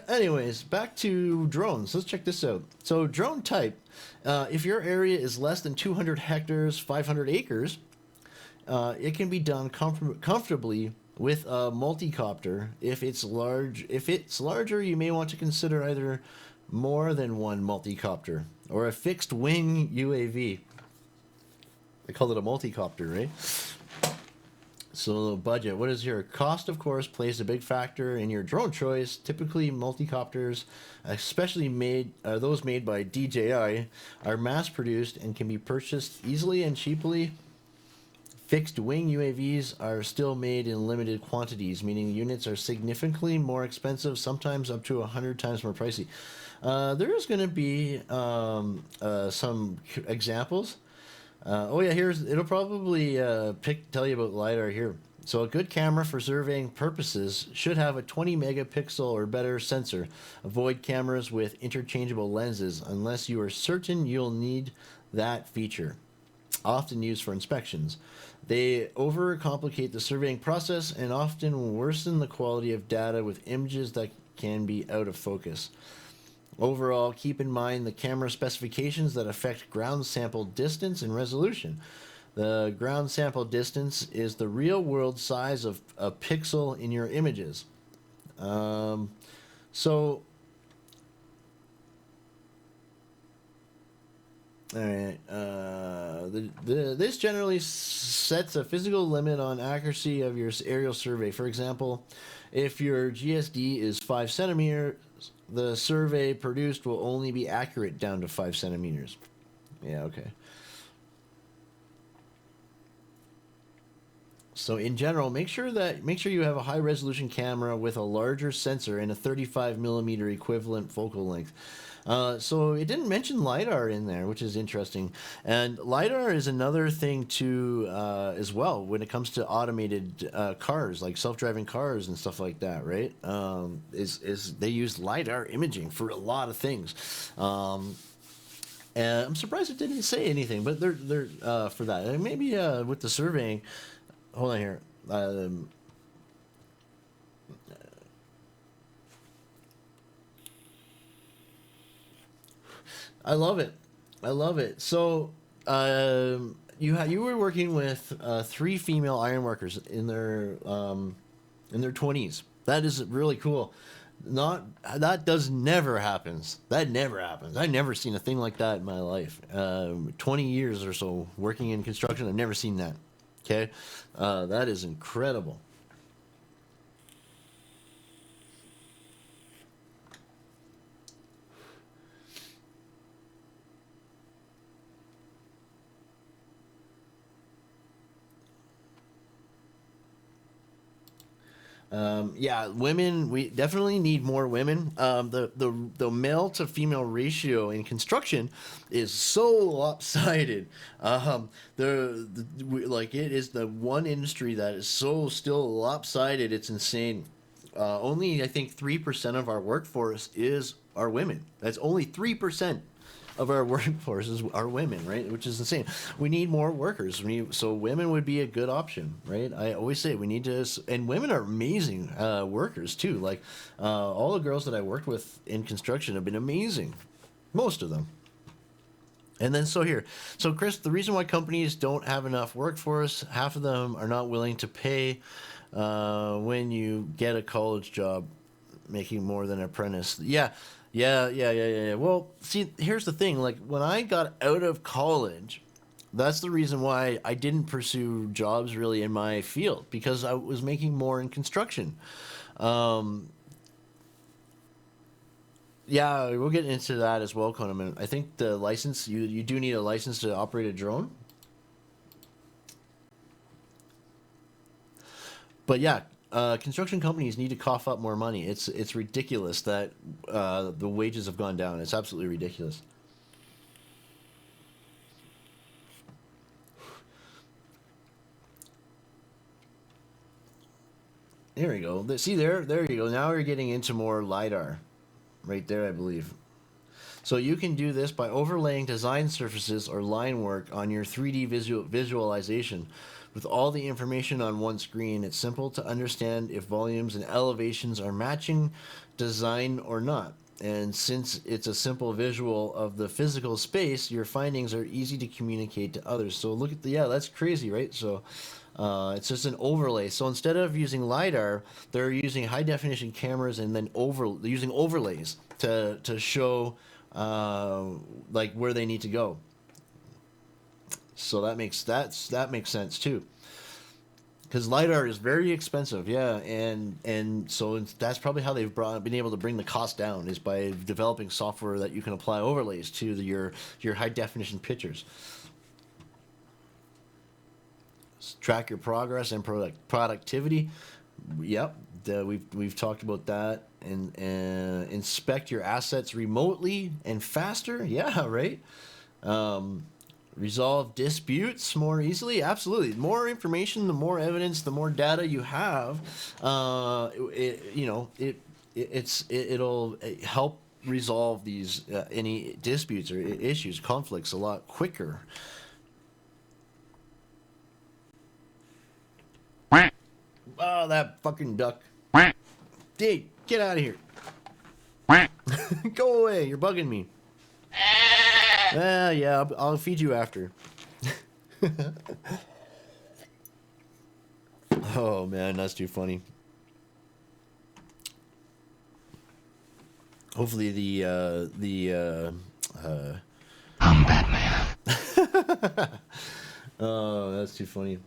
Speaker 1: Anyways, back to drones. Let's check this out. So drone type, if your area is less than 200 hectares, 500 acres, it can be done comfortably with a multicopter. If it's larger, you may want to consider either more than one multicopter or a fixed wing UAV. They call it a multicopter, right? So budget, what is your cost? Of course, plays a big factor in your drone choice. Typically, multicopters, especially those made by DJI, are mass-produced and can be purchased easily and cheaply. Fixed wing UAVs are still made in limited quantities, meaning units are significantly more expensive, sometimes up to 100 times more pricey. There is going to be some examples. It'll probably tell you about LiDAR here. So a good camera for surveying purposes should have a 20 megapixel or better sensor. Avoid cameras with interchangeable lenses unless you are certain you'll need that feature. Often used for inspections. They overcomplicate the surveying process and often worsen the quality of data with images that can be out of focus. Overall, keep in mind the camera specifications that affect ground sample distance and resolution. The ground sample distance is the real-world size of a pixel in your images. All right. This generally sets a physical limit on accuracy of your aerial survey. For example, if your GSD is 5 centimeters, the survey produced will only be accurate down to 5 centimeters. Yeah, okay. So in general, make sure you have a high resolution camera with a larger sensor and a 35 millimeter equivalent focal length. So it didn't mention LiDAR in there, which is interesting. And LiDAR is another thing too, as well, when it comes to automated cars, like self-driving cars and stuff like that, right? They use LiDAR imaging for a lot of things. And I'm surprised it didn't say anything, but they're for that. And maybe with the surveying, hold on here. I love it. I love it. So, you were working with 3 female ironworkers in their 20s. That is really cool. That does never happens. That never happens. I've never seen a thing like that in my life. 20 years or so working in construction, I've never seen that. Okay, that is incredible. Yeah, women. We definitely need more women. The male to female ratio in construction is so lopsided. It is the one industry that is so still lopsided. It's insane. Only I think 3% of our workforce are women. That's only 3%. of our workforce are women, right? Which is insane. We need more workers. So women would be a good option, right? I always say we need to, and women are amazing workers too. Like all the girls that I worked with in construction have been amazing, most of them. And then so Chris, the reason why companies don't have enough workforce, half of them are not willing to pay when you get a college job making more than an apprentice. Yeah. Well, see, here's the thing. Like when I got out of college, that's the reason why I didn't pursue jobs really in my field, because I was making more in construction. Um, yeah, we'll get into that as well, Conan. I think the license, you do need a license to operate a drone. But yeah, construction companies need to cough up more money. It's ridiculous that the wages have gone down. It's absolutely ridiculous. There you go. See there you go. Now we're getting into more LiDAR, right there, I believe. So you can do this by overlaying design surfaces or line work on your 3D visualization. With all the information on one screen, it's simple to understand if volumes and elevations are matching design or not. And since it's a simple visual of the physical space, your findings are easy to communicate to others. So look at yeah, that's crazy, right? So it's just an overlay. So instead of using LiDAR, they're using high definition cameras and then they're using overlays to show like where they need to go. So that makes sense too, because LiDAR is very expensive. Yeah, and so that's probably how they've been able to bring the cost down, is by developing software that you can apply overlays to your high definition pictures. Track your progress and productivity. Yep, we've talked about that. And inspect your assets remotely and faster. Yeah, right. Resolve disputes more easily. Absolutely. The more information, the more evidence, the more data you have, it'll help resolve these any disputes or issues, conflicts a lot quicker. Oh, that fucking duck. Dude, get out of here. Go away. You're bugging me. Yeah, I'll feed you after. Oh, man, that's too funny. Hopefully
Speaker 3: I'm Batman.
Speaker 1: Oh, that's too funny.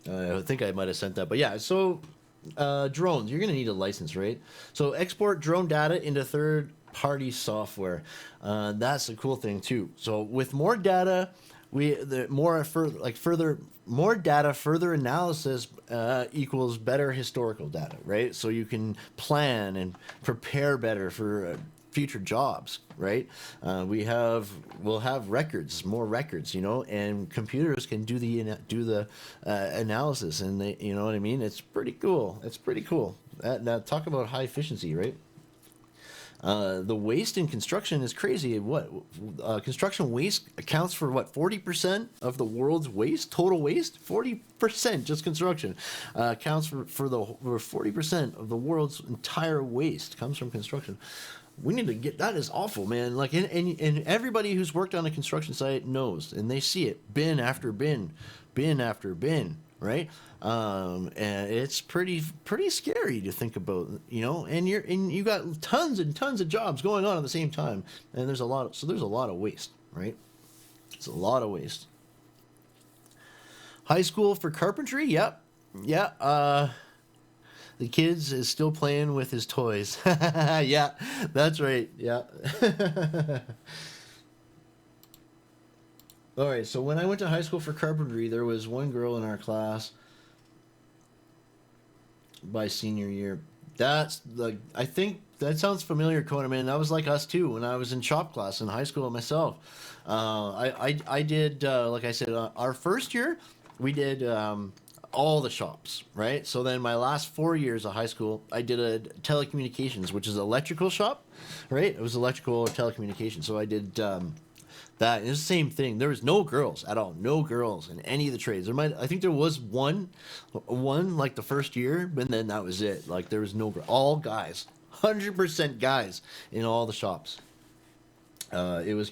Speaker 1: I think I might have sent that, but yeah. So, drones, you're gonna need a license, right? So, export drone data into third-party software. That's a cool thing too. So, with more data, more data, further analysis equals better historical data, right? So you can plan and prepare better for future jobs, right? We'll have more records, and computers can do the analysis, and you know what I mean. It's pretty cool. Now talk about high efficiency, right? The waste in construction is crazy. Construction waste accounts for 40% of the world's waste, total waste. 40%, just construction, accounts for 40% of the world's entire waste comes from construction. We need to get that. Is awful, man. Like, and everybody who's worked on a construction site knows, and they see it bin after bin, bin after bin, right? And it's pretty scary to think about, and you got tons and tons of jobs going on at the same time, and there's a lot of waste, right? It's a lot of waste. High school for carpentry. Yep. Yeah. The kids is still playing with his toys. Yeah, that's right. Yeah. All right. So when I went to high school for carpentry, there was one girl in our class by senior year. That's like, I think that sounds familiar, Conan, man. That was like us too when I was in shop class in high school myself. I did like I said, our first year we did all the shops, right? So then my last 4 years of high school, I did a telecommunications, which is electrical shop, right? It was electrical or telecommunications. So I did that. And it's the same thing. There was no girls at all, no girls in any of the trades. I think there was one like the first year, but then that was it. Like there was no all guys, 100% guys in all the shops. It was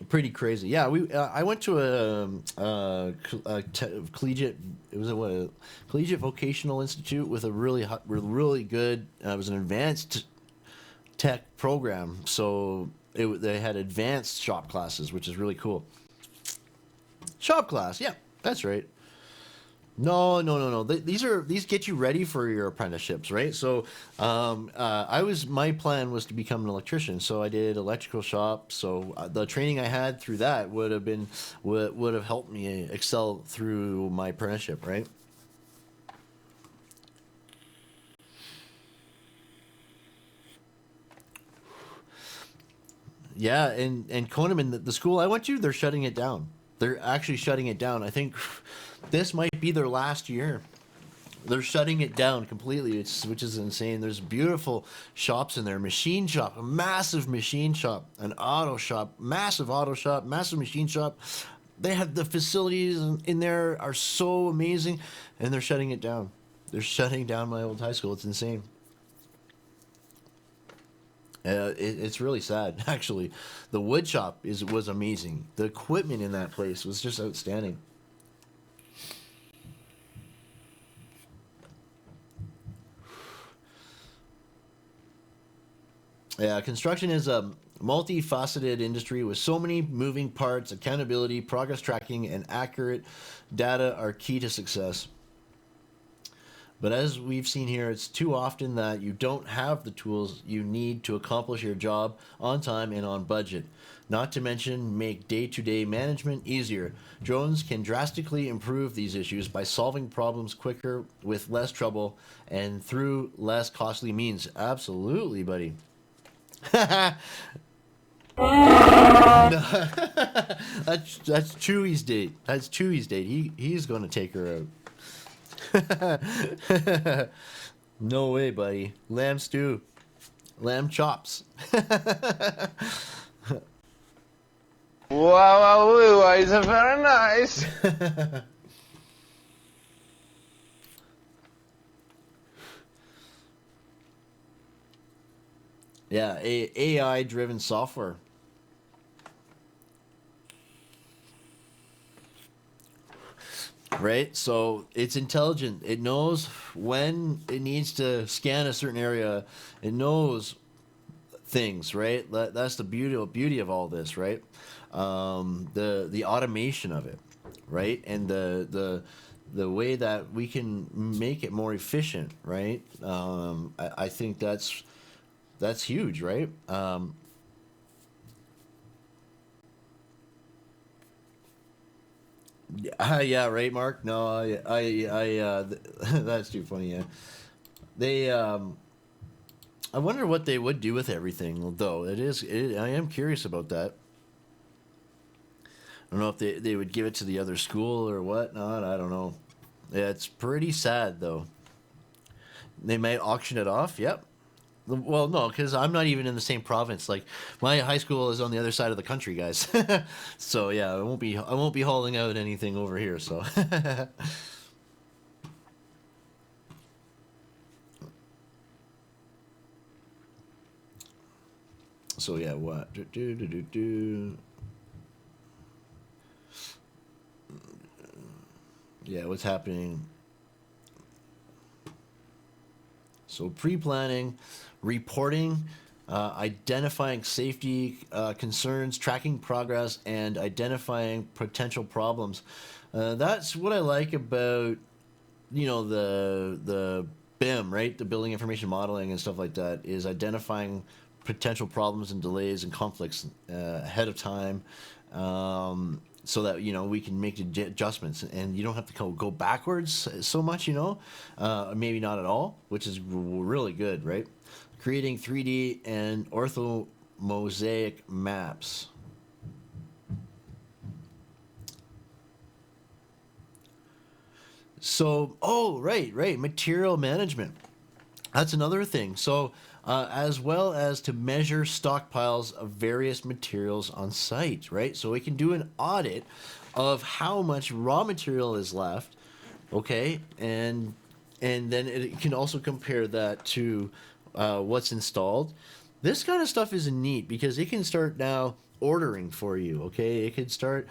Speaker 1: pretty crazy. Yeah, I went to a collegiate. It was a collegiate vocational institute with a really good. It was an advanced tech program, so they had advanced shop classes, which is really cool. Shop class, yeah, that's right. No, no, no, no. These get you ready for your apprenticeships, right? So, my plan was to become an electrician. So I did electrical shop. So the training I had through that would have helped me excel through my apprenticeship, right? Yeah, and Coneman, the school I went to, they're shutting it down. They're actually shutting it down. I think this might be their last year. They're shutting it down completely, which is insane. There's beautiful shops in there. Machine shop, a massive machine shop, an auto shop, massive machine shop. They have the facilities in there are so amazing, and they're shutting it down. They're shutting down my old high school. It's insane. It's really sad, actually. The wood shop was amazing. The equipment in that place was just outstanding. Yeah, construction is a multifaceted industry with so many moving parts. Accountability, progress tracking, and accurate data are key to success. But as we've seen here, it's too often that you don't have the tools you need to accomplish your job on time and on budget. Not to mention, make day to day management easier. Drones can drastically improve these issues by solving problems quicker with less trouble and through less costly means. Absolutely, buddy. That's Chewy's date. That's Chewy's date. He's going to take her out. No way, buddy. Lamb stew, lamb chops.
Speaker 2: Wow, it's very nice.
Speaker 1: Yeah, AI driven software. Right? So it's intelligent. It knows when it needs to scan a certain area. It knows things, right? That's the beauty of all this, right? The automation of it, right? And the way that we can make it more efficient, right? I think that's huge, right? Yeah, right, Mark. No, that's too funny. Yeah, they. I wonder what they would do with everything, though. I am curious about that. I don't know if they would give it to the other school or whatnot. I don't know. Yeah, it's pretty sad, though. They might auction it off. Yep. Well, no, because I'm not even in the same province. Like my high school is on the other side of the country, guys. So yeah, I won't be hauling out anything over here. So so yeah, what? Yeah, what's happening? So pre-planning, reporting, identifying safety concerns, tracking progress, and identifying potential problems. That's what I like about the BIM, right? The building information modeling and stuff like that is identifying potential problems and delays and conflicts ahead of time. So that we can make adjustments and you don't have to go backwards so much, maybe not at all, which is really good, right? Creating 3D and ortho mosaic maps. So, oh, right, material management. That's another thing. So, as well as to measure stockpiles of various materials on site, right? So we can do an audit of how much raw material is left, okay, and then it can also compare that to what's installed. This kind of stuff is neat because it can start now ordering for you, okay? It can start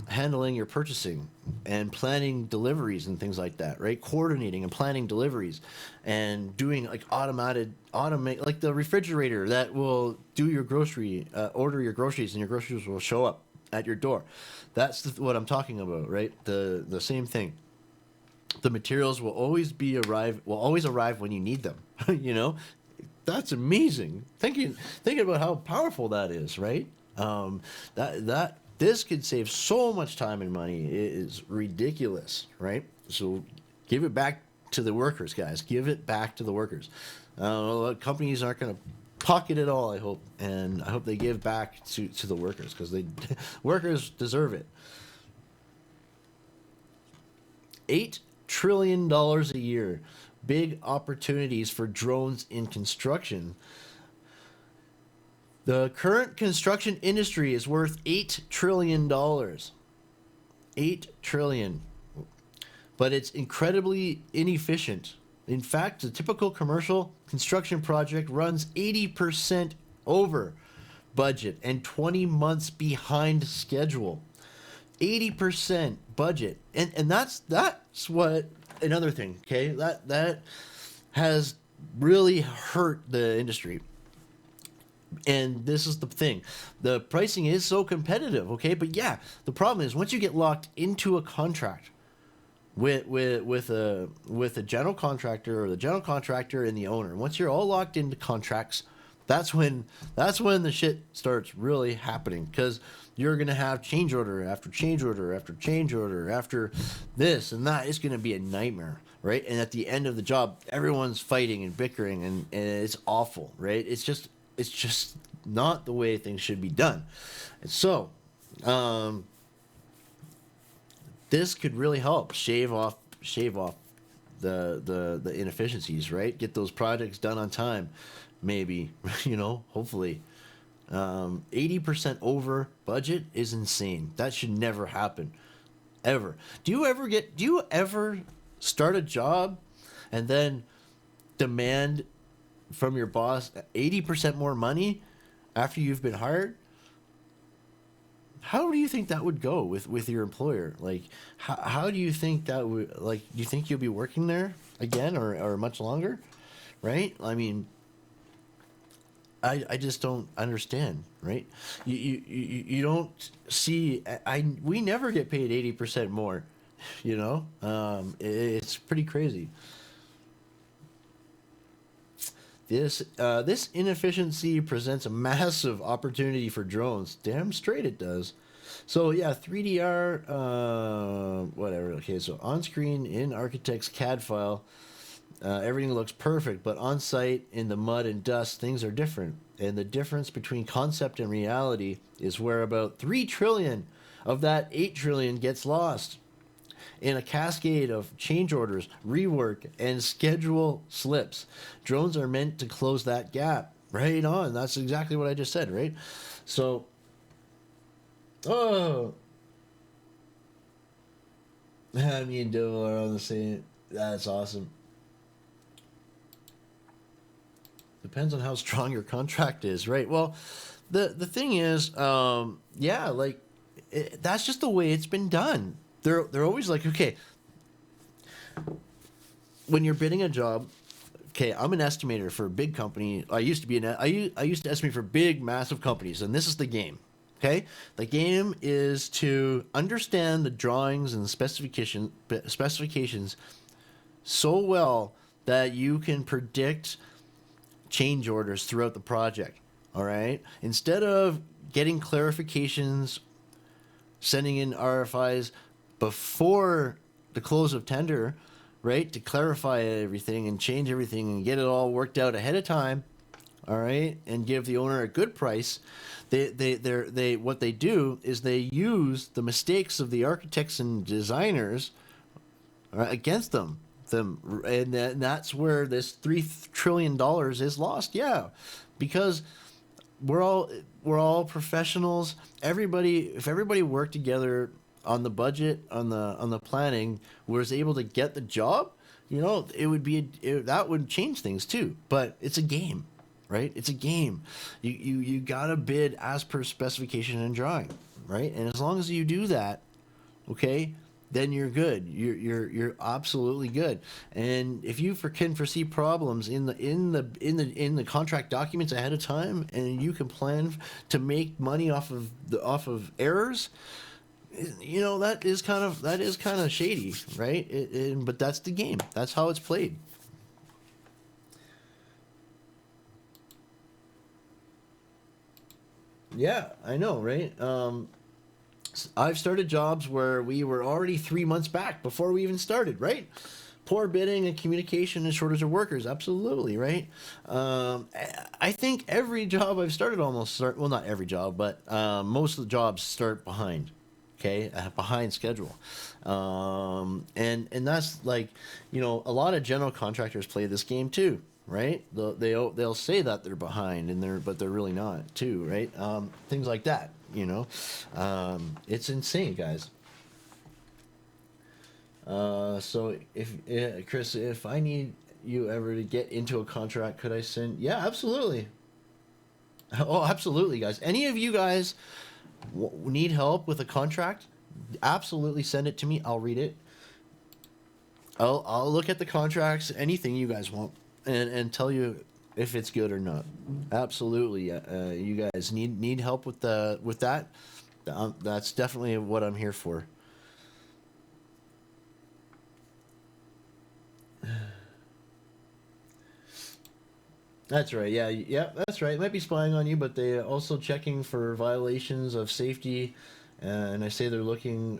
Speaker 1: handling your purchasing and planning deliveries and things like that, right? Coordinating and planning deliveries and doing like automate like the refrigerator that will do your order your groceries, and your groceries will show up at your door. That's what I'm talking about, right? The same thing. The materials will always arrive when you need them. You know, that's amazing. Thinking about how powerful that is, right? That this could save so much time and money. It is ridiculous, right? So give it back to the workers, guys. Give it back to the workers. Companies aren't going to pocket it all, I hope, and I hope they give back to the workers, because they workers deserve it. $8 trillion a year. Big opportunities for drones in construction. The current construction industry is worth $8 trillion. $8 trillion. But it's incredibly inefficient. In fact, a typical commercial construction project runs 80% over budget and 20 months behind schedule. 80% budget. And that's what another thing, okay? That has really hurt the industry. And this is the thing. The pricing is so competitive, okay? But yeah, the problem is once you get locked into a contract with a general contractor, or the general contractor and the owner, once you're all locked into contracts, that's when the shit starts really happening, because you're gonna have change order after change order after change order after this and that. It's gonna be a nightmare, right? And at the end of the job, everyone's fighting and bickering, and it's awful, right? It's just not the way things should be done. And so, this could really help shave off the inefficiencies, right? Get those projects done on time, maybe, hopefully. 80% over budget is insane. That should never happen, ever. Do you ever start a job and then demand from your boss 80% more money after you've been hired? How do you think that would go with your employer? Like, how do you think that would, like, do you think you'll be working there again, or much longer? Right? I mean, I just don't understand, right? You don't see, we never get paid 80% more, it's pretty crazy. This inefficiency presents a massive opportunity for drones. Damn straight it does. So yeah, 3DR, whatever. Okay, so on screen in Architect's CAD file, everything looks perfect, but on site in the mud and dust, things are different. And the difference between concept and reality is where about 3 trillion of that 8 trillion gets lost in a cascade of change orders, rework, and schedule slips. Drones are meant to close that gap. Right on. That's exactly what I just said, right? So, me and Dylan are on the same. That's awesome. Depends on how strong your contract is, right? Well, the thing is, that's just the way it's been done. They're always like, okay, when you're bidding a job, okay, I'm an estimator for a big company. I used to estimate for big, massive companies, and this is the game. Okay, the game is to understand the drawings and the specifications so well that you can predict change orders throughout the project. All right, instead of getting clarifications, sending in RFIs before the close of tender, right, to clarify everything and change everything and get it all worked out ahead of time, all right, and give the owner a good price. What they do is they use the mistakes of the architects and designers all right, against them. And that's where this $3 trillion is lost. Yeah, because we're all professionals. If everybody worked together on the budget, on the planning, was able to get the job, that would change things too. But it's a game, right? It's a game. You gotta bid as per specification and drawing, right? And as long as you do that, okay, then you're good. You're absolutely good. And if you can foresee problems in the contract documents ahead of time, and you can plan to make money off of errors, that is kind of shady, right? But that's the game. That's how it's played. Yeah, I know, right? I've started jobs where we were already 3 months back before we even started, right? Poor bidding and communication and shortage of workers, absolutely, right? I think every job I've started well, not every job, but most of the jobs start behind, okay, behind schedule. And that's like, a lot of general contractors play this game too, right? They'll say that they're behind, but they're really not too, right? Things like that. It's insane, guys. So Chris, if I need you ever to get into a contract, could I send? Yeah, absolutely. Oh, absolutely, guys. Any of you guys need help with a contract? Absolutely, send it to me. I'll read it. I'll look at the contracts, anything you guys want, and tell you if it's good or not. Absolutely, you guys need help with that. That's definitely what I'm here for. That's right. Yeah, that's right. It might be spying on you, but they also checking for violations of safety. And I say they're looking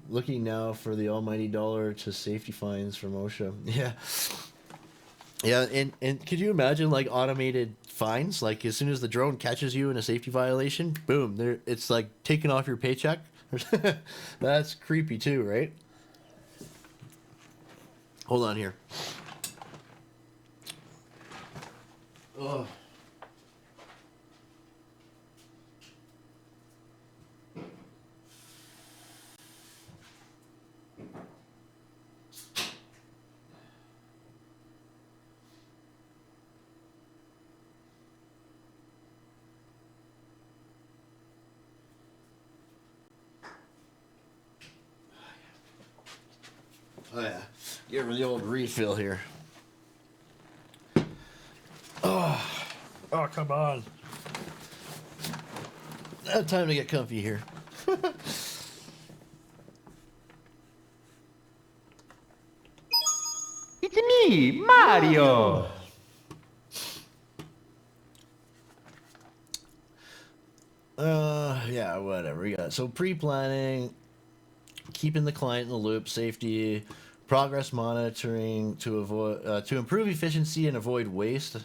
Speaker 1: now for the almighty dollar to safety fines from OSHA. Yeah. Yeah, and could you imagine like automated fines? Like as soon as the drone catches you in a safety violation, boom, it's like taken off your paycheck. That's creepy too, right? Hold on here. Oh. Oh yeah, give her the old refill here. Oh, come on. Time to get comfy here.
Speaker 3: It's me, Mario.
Speaker 1: Yeah, whatever. We got so pre-planning, keeping the client in the loop, safety, progress monitoring to improve efficiency and avoid waste.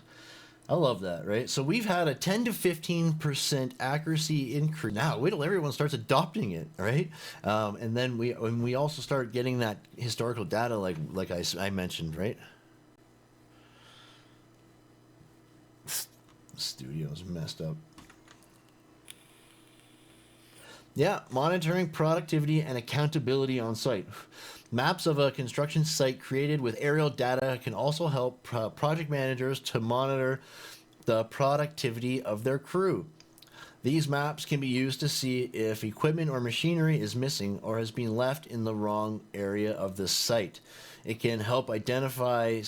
Speaker 1: I love that, right? So we've had a 10 to 15% accuracy increase. Now, wait till everyone starts adopting it, right? And then we also start getting that historical data, like I mentioned, right? The studio's messed up. Yeah, monitoring productivity and accountability on site. Maps of a construction site created with aerial data can also help project managers to monitor the productivity of their crew. These maps can be used to see if equipment or machinery is missing or has been left in the wrong area of the site. It can help identify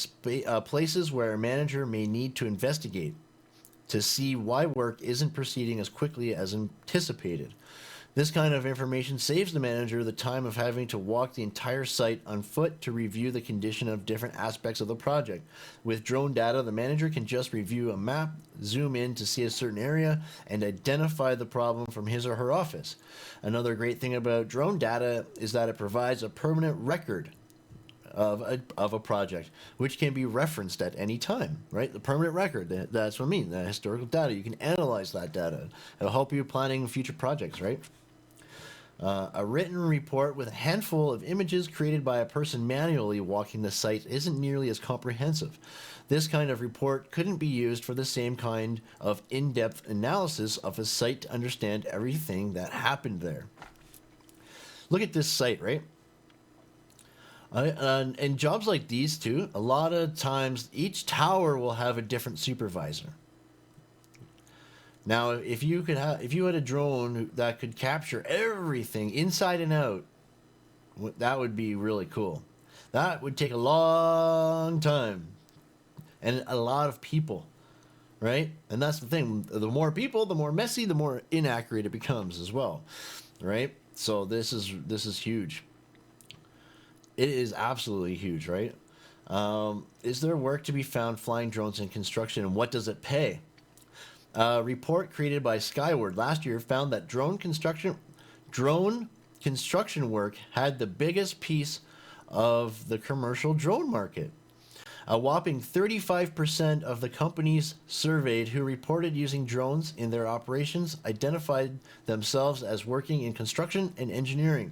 Speaker 1: places where a manager may need to investigate to see why work isn't proceeding as quickly as anticipated. This kind of information saves the manager the time of having to walk the entire site on foot to review the condition of different aspects of the project. With drone data, the manager can just review a map, zoom in to see a certain area, and identify the problem from his or her office. Another great thing about drone data is that it provides a permanent record of a project, which can be referenced at any time, right? The permanent record, that's what I mean, the historical data. You can analyze that data. It'll help you planning future projects, right? A written report with a handful of images created by a person manually walking the site isn't nearly as comprehensive. This kind of report couldn't be used for the same kind of in-depth analysis of a site to understand everything that happened there. Look at this site, right? And jobs like these too, a lot of times each tower will have a different supervisor. Now, if you had a drone that could capture everything inside and out, that would be really cool. That would take a long time and a lot of people, right? And that's the thing. The more people, the more messy, the more inaccurate it becomes as well, right? So this is huge. It is absolutely huge, right? Is there work to be found flying drones in construction, and what does it pay? A report created by Skyward last year found that drone construction work had the biggest piece of the commercial drone market. A whopping 35% of the companies surveyed who reported using drones in their operations identified themselves as working in construction and engineering.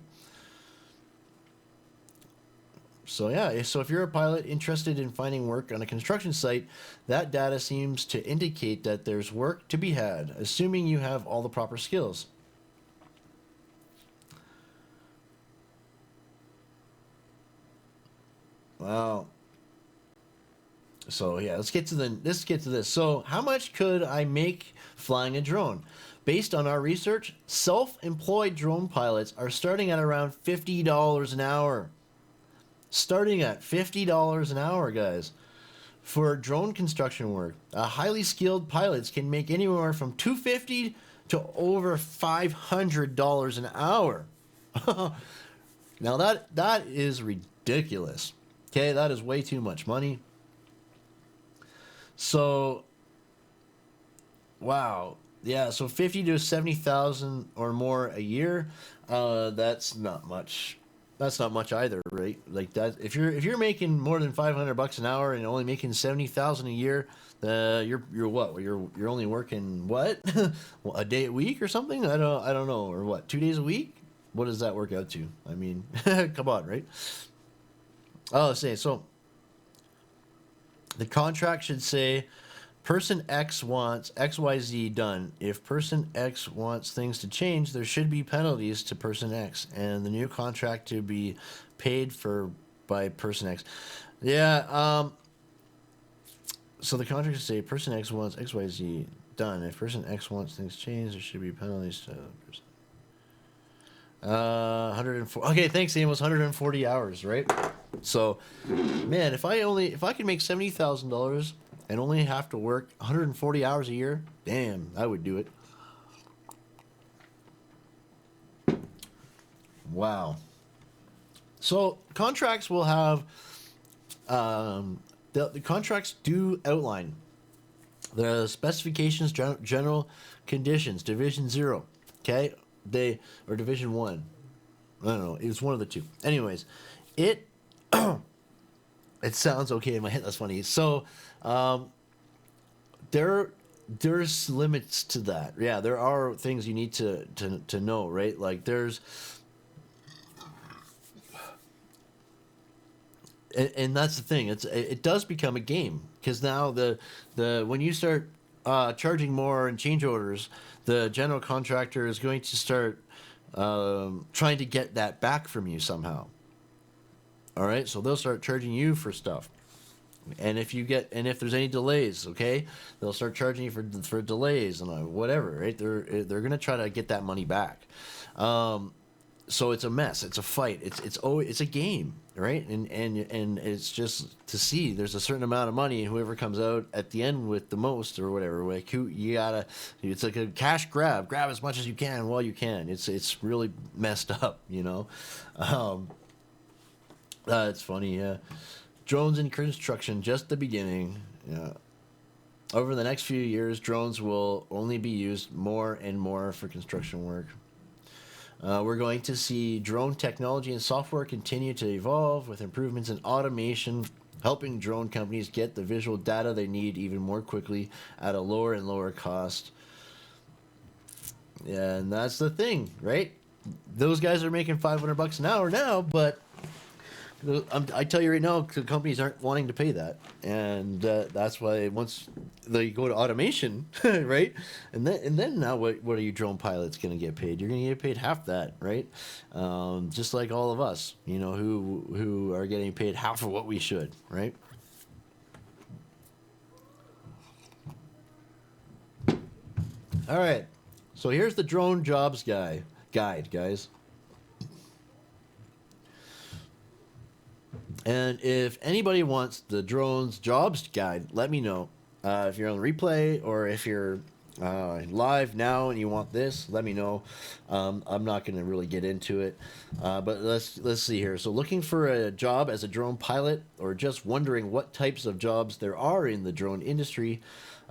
Speaker 1: So yeah, so if you're a pilot interested in finding work on a construction site, that data seems to indicate that there's work to be had, assuming you have all the proper skills. Wow. So yeah, let's get to this. So how much could I make flying a drone? Based on our research, self-employed drone pilots are starting at around $50 an hour. Starting at $50 an hour, guys. For drone construction work, highly skilled pilots can make anywhere from $250 to over $500 an hour. Now that is ridiculous. Okay, that is way too much money. So, wow, yeah. So 50 to 70,000 or more a year. That's not much. That's not much either, right? Like that. If you're making more than $500 an hour and only making 70,000 a year, you're what? You're only working what? A day a week or something? I don't know, or what? 2 days a week? What does that work out to? I mean, come on, right? Oh, so the contract should say person X wants XYZ done. If person X wants things to change, there should be penalties to person X, and the new contract to be paid for by person X. Yeah. So the contract should say person X wants XYZ done. If person X wants things changed, there should be penalties to person. 104. Okay, thanks, Amos. 140 hours, right? So, man, if I could make $70,000 and only have to work 140 hours a year, damn, I would do it. Wow. So contracts will have the contracts do outline the specifications, general conditions, Division 0. Okay, or Division 1. I don't know. It's one of the two. Anyways, it it sounds okay in my head. That's funny. So, there's limits to that. Yeah, there are things you need to know, right? Like there's, and that's the thing. It does become a game because now the when you start charging more and change orders, the general contractor is going to start trying to get that back from you somehow. All right, so they'll start charging you for stuff, and if there's any delays, okay, they'll start charging you for delays and whatever. Right, they're gonna try to get that money back. So it's a mess. It's a fight. It's a game, right? And it's just to see there's a certain amount of money, and whoever comes out at the end with the most or whatever, like it's like a cash grab. Grab as much as you can while you can. It's really messed up, you know. It's funny, yeah. Drones in construction, just the beginning. Yeah. Over the next few years, drones will only be used more and more for construction work. We're going to see drone technology and software continue to evolve with improvements in automation, helping drone companies get the visual data they need even more quickly at a lower and lower cost. Yeah, and that's the thing, right? those guys are making $500 an hour now, but I tell you right now, the companies aren't wanting to pay that, and that's why once they go to automation, right, and then now what are you drone pilots going to get paid? You're going to get paid half that, right? Just like all of us, you know, who are getting paid half of what we should, right? All right, so here's the drone jobs guide, guys. And if anybody wants the drones jobs guide, let me know. If you're on the replay or if you're live now and you want this, let me know. I'm not going to really get into it, but let's see here. So, looking for a job as a drone pilot, or just wondering what types of jobs there are in the drone industry,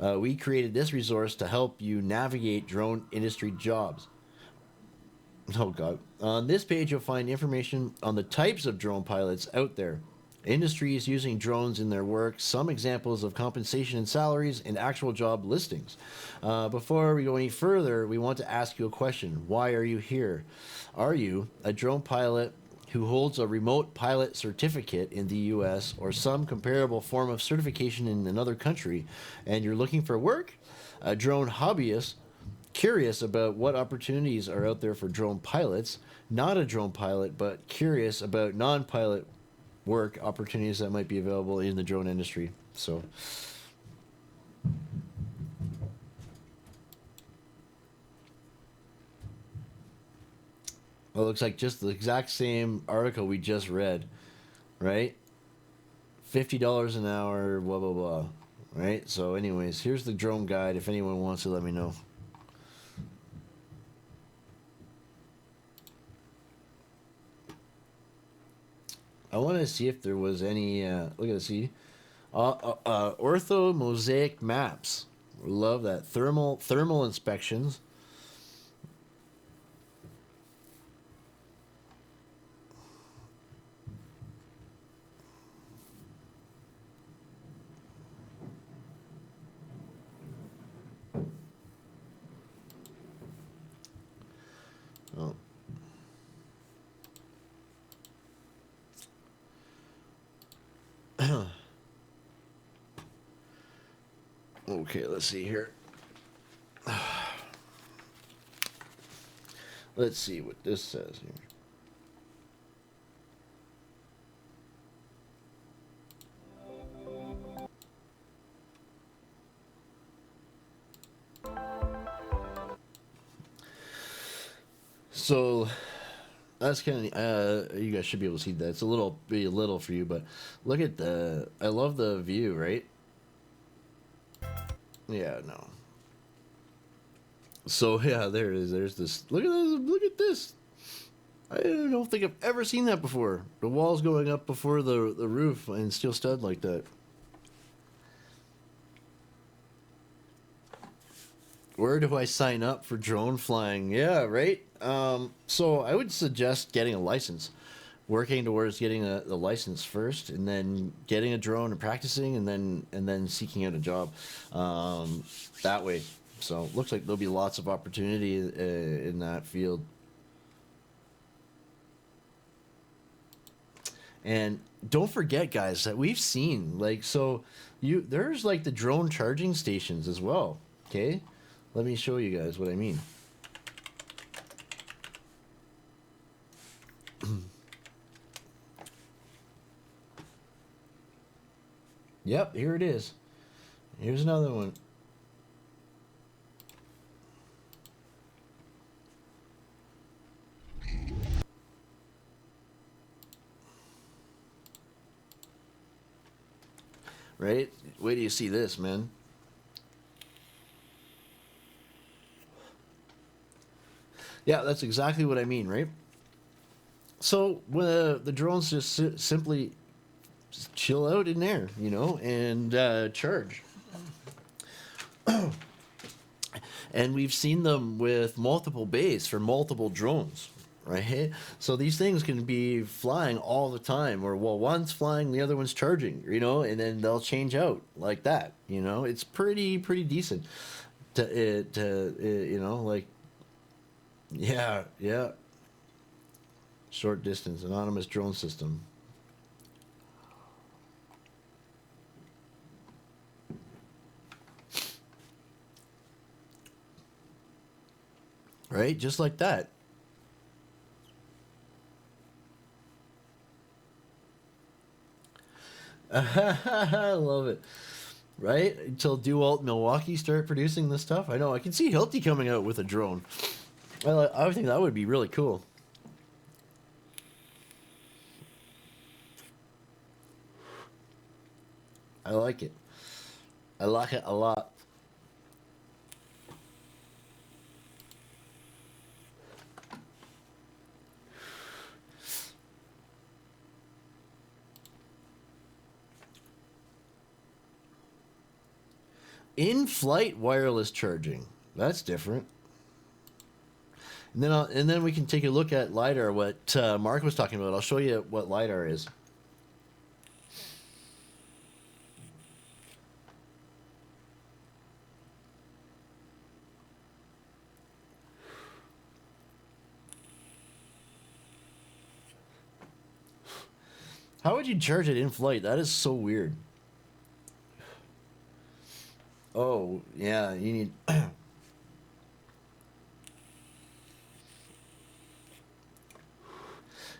Speaker 1: we created this resource to help you navigate drone industry jobs. Oh God. On this page, you'll find information on the types of drone pilots out there, industries using drones in their work, some examples of compensation and salaries, and actual job listings. Before we go any further, we want to ask you a question. Why are you here? Are you a drone pilot who holds a remote pilot certificate in the US or some comparable form of certification in another country, and you're looking for work? A drone hobbyist curious about what opportunities are out there for drone pilots, not a drone pilot, but curious about non-pilot work opportunities that might be available in the drone industry. So, well, it looks like just the exact same article we just read, right? $50 an hour, blah, blah, blah, right? So anyways, here's the drone guide. If anyone wants to, let me know. I want to see if there was any. Look at this. See, ortho mosaic maps. Love that. Thermal inspections. Oh. Okay, let's see here. Let's see what this says here. So that's kind of you guys should be able to see that. It's be a little for you, but look at I love the view, right? Yeah, no. So yeah, there it is. There's this. Look at this. Look at this. I don't think I've ever seen that before. The walls going up before the roof and steel stud like that. Where do I sign up for drone flying? Yeah, right. So I would suggest getting a license, working towards getting the license first, and then getting a drone and practicing, and then seeking out a job that way. So looks like there'll be lots of opportunity in that field. And don't forget, guys, that we've seen there's like the drone charging stations as well. Okay, let me show you guys what I mean. Yep, here it is. Here's another one. Right? Wait till you see this, man. Yeah, that's exactly what I mean, right? So the drones just simply chill out in there, you know, and charge. And we've seen them with multiple bays for multiple drones, right? So these things can be flying all the time, or well, one's flying, the other one's charging, you know, and then they'll change out like that, you know. It's pretty decent to you know, like, yeah. Short distance, anonymous drone system. Right? Just like that. I love it. Right? Until DeWalt Milwaukee start producing this stuff. I know. I can see Hilti coming out with a drone. I think that would be really cool. I like it. I like it a lot. In-flight wireless charging. That's different. And then we can take a look at LiDAR, what Mark was talking about. I'll show you what LiDAR is. How would you charge it in flight? That is so weird. Oh, yeah, you need...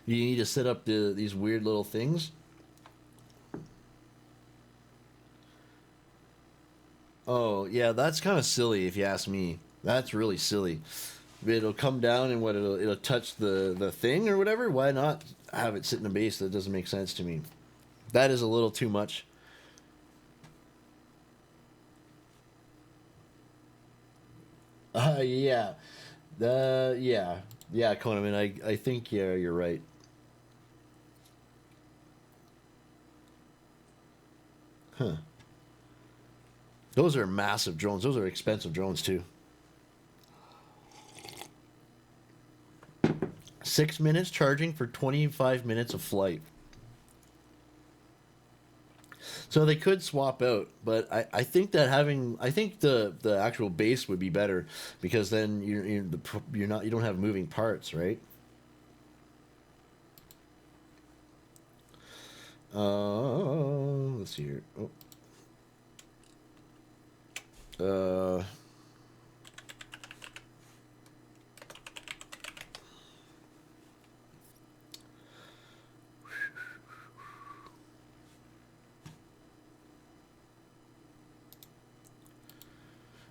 Speaker 1: you need to set up these weird little things. Oh, yeah, that's kind of silly if you ask me. That's really silly. It'll come down and it'll touch the thing or whatever. Why not have it sit in a base? That doesn't make sense to me. That is a little too much. Yeah. Yeah, Conan, I think yeah, you're right. Huh. Those are massive drones. Those are expensive drones too. 6 minutes charging for 25 minutes of flight. So they could swap out, but I think that I think the actual base would be better because then you don't have moving parts, right? Let's see here. Oh.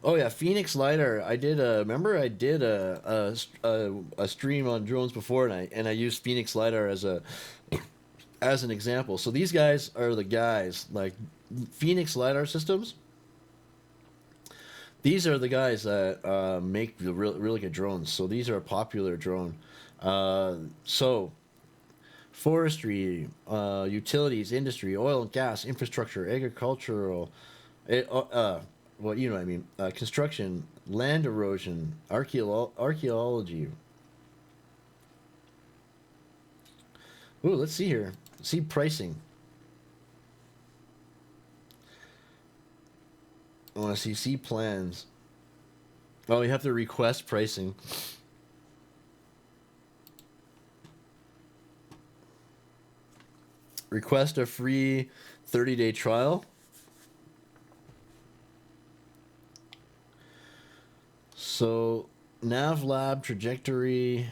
Speaker 1: Oh yeah, Phoenix LiDAR. I did remember I did a stream on drones before, and I used Phoenix LiDAR as an example. So these guys are the guys like Phoenix LiDAR systems. These are the guys that make the really good drones. So these are a popular drone. So forestry, utilities, industry, oil and gas, infrastructure, agricultural, well, you know what I mean, construction, land erosion, archaeology. Ooh, let's see here. See pricing. I want to see plans. Oh, you have to request pricing. Request a free 30-day trial. So, NavLab trajectory.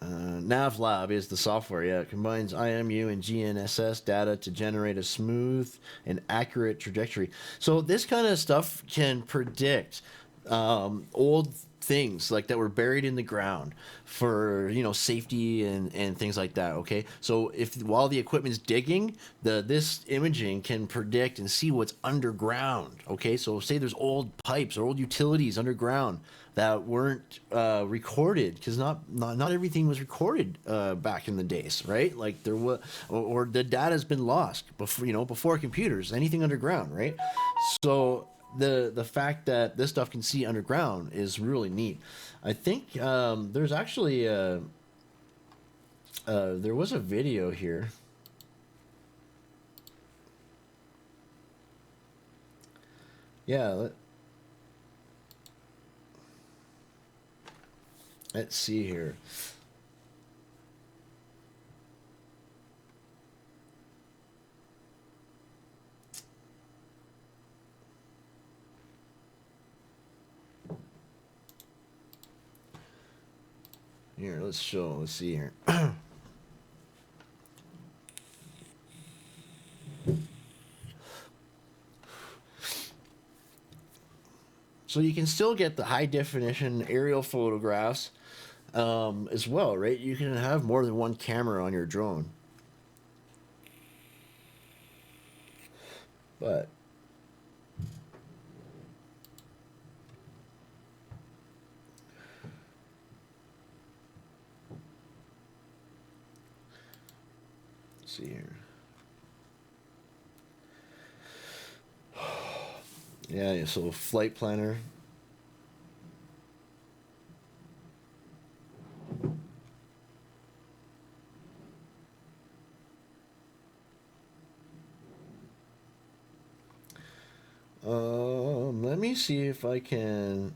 Speaker 1: NavLab is the software. Yeah, it combines IMU and GNSS data to generate a smooth and accurate trajectory. So this kind of stuff can predict old things like that were buried in the ground for safety and things like that. Okay, so if while the equipment's digging, this imaging can predict and see what's underground. Okay, so say there's old pipes or old utilities underground that weren't recorded because not everything was recorded back in the days, right? Like there was, or the data's been lost before computers, anything underground, right? So the fact that this stuff can see underground is really neat. I think there's actually there was a video here. Yeah, let's see here. Here, let's see here. So you can still get the high definition aerial photographs as well, right? You can have more than one camera on your drone. But let's see here. Yeah, so flight planner. Let me see if I can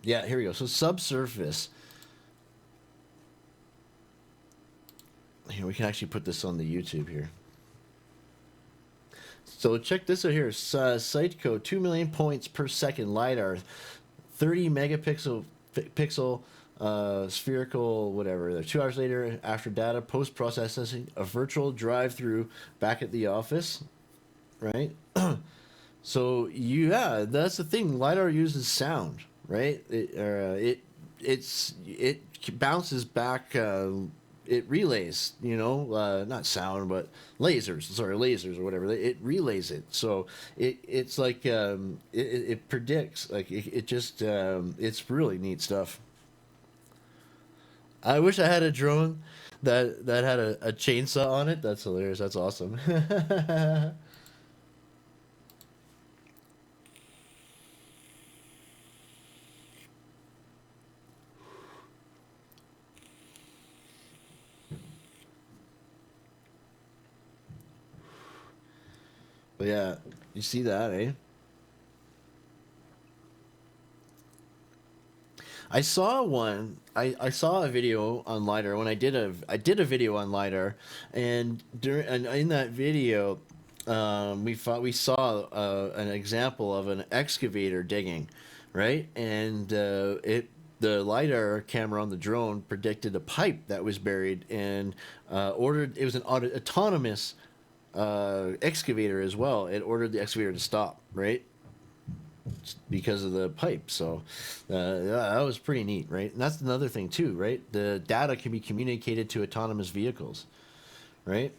Speaker 1: yeah, here we go. So subsurface. Here, we can actually put this on the YouTube here. So check this out here. Site code 2 million points per second LiDAR, 30 megapixel spherical whatever. 2 hours later, after data post processing, a virtual drive-through back at the office, right? So yeah, that's the thing. LiDAR uses sound, right? It bounces back. It relays, not sound, but lasers or whatever. It relays it. So it's like it predicts. Like it just it's really neat stuff. I wish I had a drone that had a chainsaw on it. That's hilarious. That's awesome. But yeah, you see that, eh? I saw one. I saw a video on LiDAR when I did a video on LiDAR, and in that video, we saw an example of an excavator digging, right? And the LiDAR camera on the drone predicted a pipe that was buried and ordered. It was an autonomous excavator as well. It ordered the excavator to stop, right? Because of the pipe. So yeah, that was pretty neat, right? And that's another thing too, right? The data can be communicated to autonomous vehicles, right?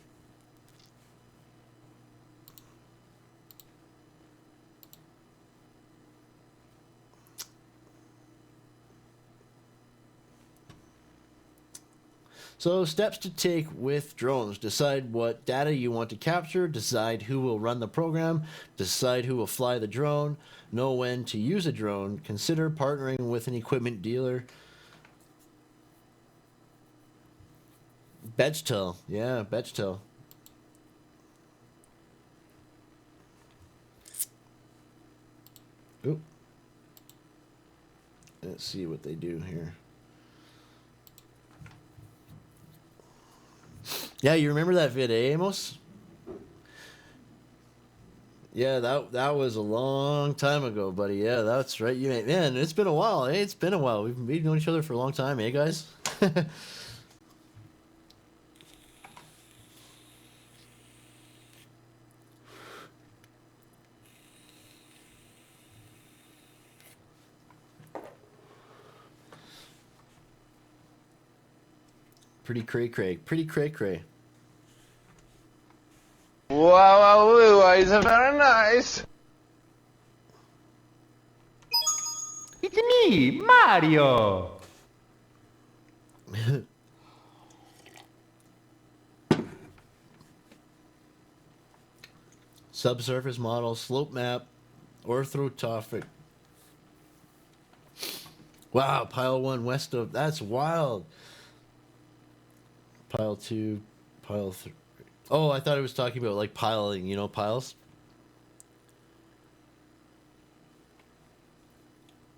Speaker 1: So steps to take with drones: decide what data you want to capture, decide who will run the program, decide who will fly the drone, know when to use a drone, consider partnering with an equipment dealer. Bechtel, yeah, Bechtel. Oop. Let's see what they do here. Yeah, you remember that vid, eh, Amos? Yeah, that was a long time ago, buddy. Yeah, that's right. Man, it's been a while. Hey, it's been a while. We've known each other for a long time, eh, guys? Pretty cray. Pretty cray.
Speaker 2: Wow, it's very nice.
Speaker 3: It's me, Mario.
Speaker 1: Subsurface model, slope map, orthotophic. Wow, pile one west of. That's wild. Pile 2, pile 3. Oh, I thought it was talking about like piling, you know, piles.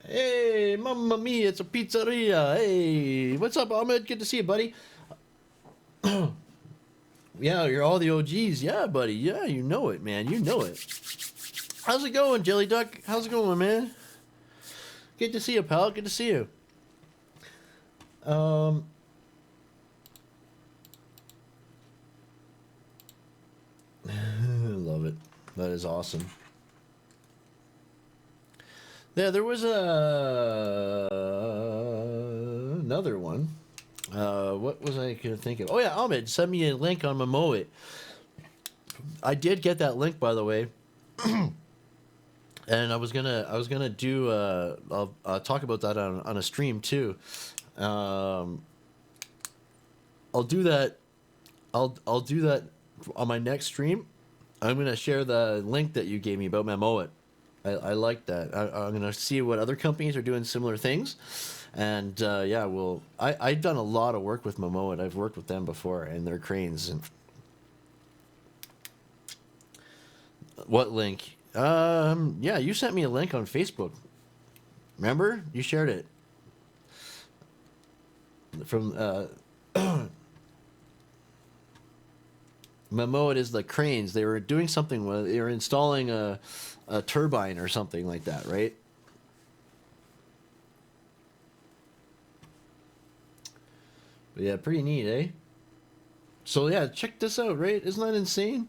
Speaker 1: Hey, mamma mia, it's a pizzeria. Hey, what's up, Ahmed? Good to see you, buddy. Yeah, you're all the OGs. Yeah, buddy. Yeah, you know it, man. You know it. How's it going, Jelly Duck? How's it going, man? Good to see you, pal. Good to see you. Um, love it. That is awesome. Yeah, there was another one. What was I gonna think of? Oh yeah, Ahmed sent me a link on Momoit. I did get that link, by the way. And I was gonna do I'll talk about that on a stream too. I'll do that. I'll do that on my next stream. I'm gonna share the link that you gave me about Momoit. I like that. I'm gonna see what other companies are doing similar things, and yeah, I've done a lot of work with Momoit. I've worked with them before and their cranes. And what link? Yeah, you sent me a link on Facebook. Remember? You shared it from Momoit is the cranes. They were doing something with. They were installing a turbine or something like that, right? But yeah, pretty neat, eh? So yeah, check this out, right? Isn't that insane?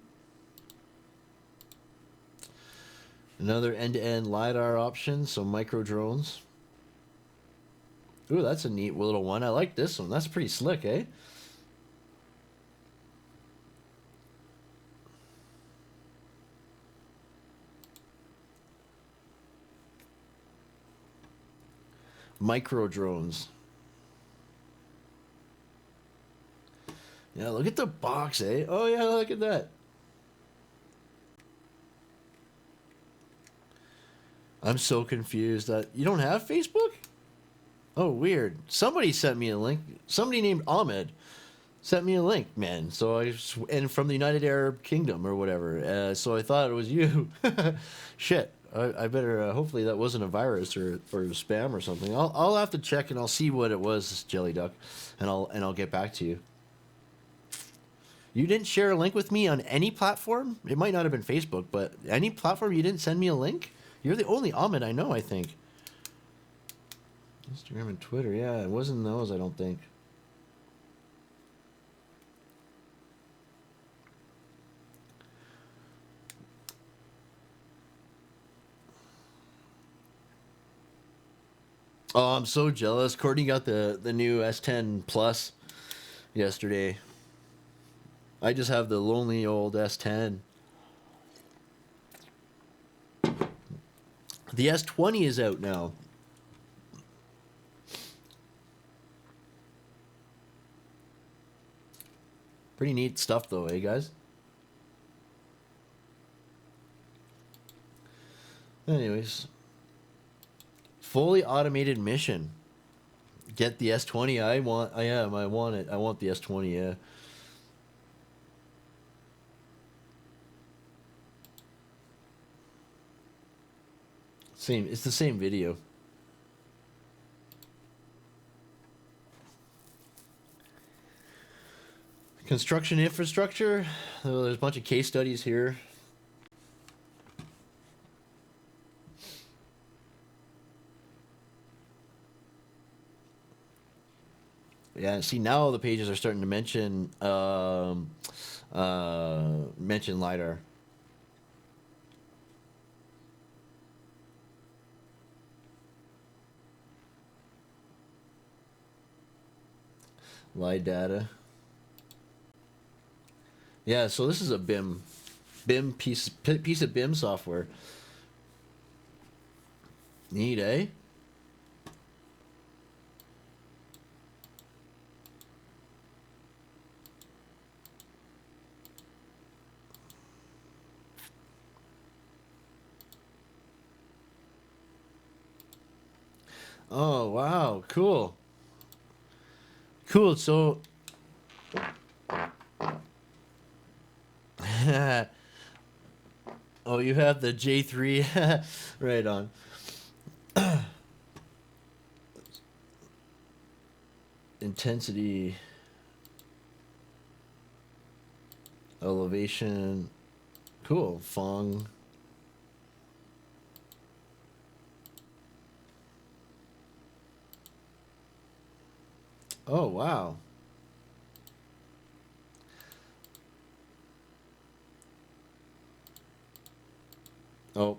Speaker 1: Another end-to-end LiDAR option, so micro drones. Ooh, that's a neat little one. I like this one. That's pretty slick, eh? Micro drones. Yeah, look at the box, eh? Oh yeah, look at that. I'm so confused that you don't have Facebook? Oh, weird. Somebody sent me a link. Somebody named Ahmed sent me a link, man. So and from the United Arab Kingdom or whatever. So I thought it was you. Shit. I better. Hopefully that wasn't a virus or spam or something. I'll have to check and I'll see what it was, Jelly Duck, and I'll get back to you. You didn't share a link with me on any platform? It might not have been Facebook, but any platform you didn't send me a link? You're the only Ahmed I know, I think. Instagram and Twitter, yeah, it wasn't those, I don't think. Oh, I'm so jealous. Courtney got the new S10 Plus yesterday. I just have the lonely old S10. The S20 is out now. Pretty neat stuff though, eh guys? Anyways. Fully automated mission. Get the S20. I want it. I want the S20, yeah. It's the same video. Construction infrastructure. Oh, there's a bunch of case studies here. Yeah, see now the pages are starting to mention mention LiDAR. LiDAR. Yeah, so this is a BIM piece of BIM software. Neat, eh? Oh, wow, cool. Cool. So Oh, you have the J3. Right on. Intensity. Elevation. Cool. Fong. Oh, wow. Oh.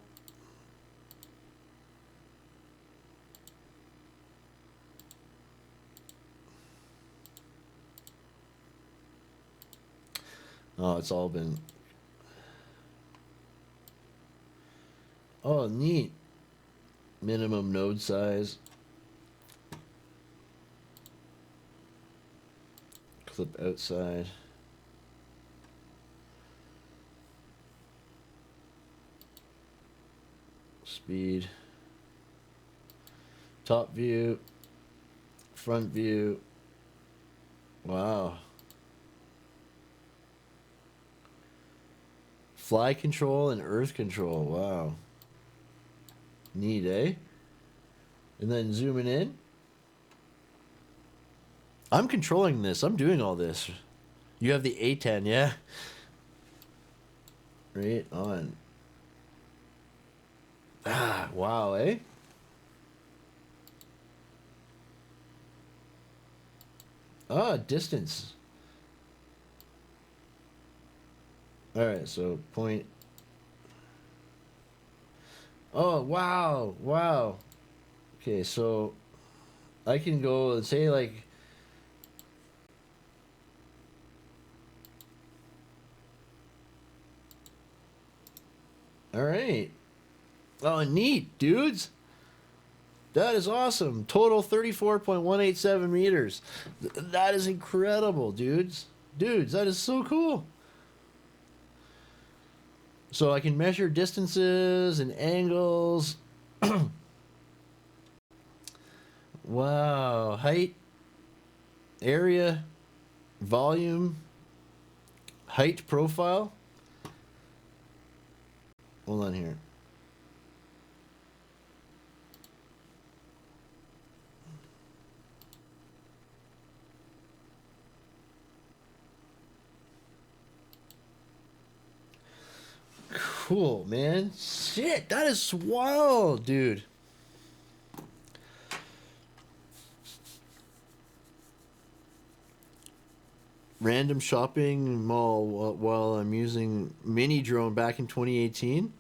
Speaker 1: Oh, it's all been... Oh, neat. Minimum node size. Clip outside. Speed. Top view. Front view. Wow. Fly control and earth control. Wow. Neat, eh? And then zooming in. I'm controlling this. I'm doing all this. You have the A10, yeah? Right on. Ah, wow, eh? Ah, distance. Alright, so point. Oh, wow, wow. Okay, so I can go and say like... Alright. Oh, neat, dudes. That is awesome. Total 34.187 meters. That is incredible, dudes. Dudes, that is so cool. So I can measure distances and angles. Wow. Height, area, volume, height profile. Hold on here. Cool, man. Shit, that is wild, dude. Random shopping mall while I'm using mini drone back in 2018.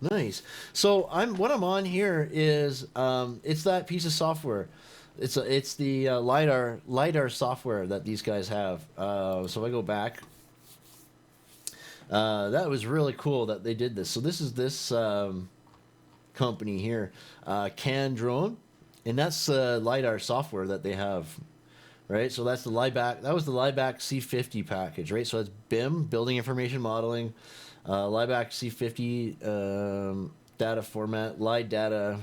Speaker 1: Nice. So what I'm on here is it's that piece of software. It's the LiDAR software that these guys have. So I go back. That was really cool that they did this. So this is this company here, Can Drone, and that's LiDAR software that they have, right? So that's the LiDAR. That was the LiDAR C50 package, right? So that's BIM, Building Information Modeling, LiDAR C50 data format, LiDAR.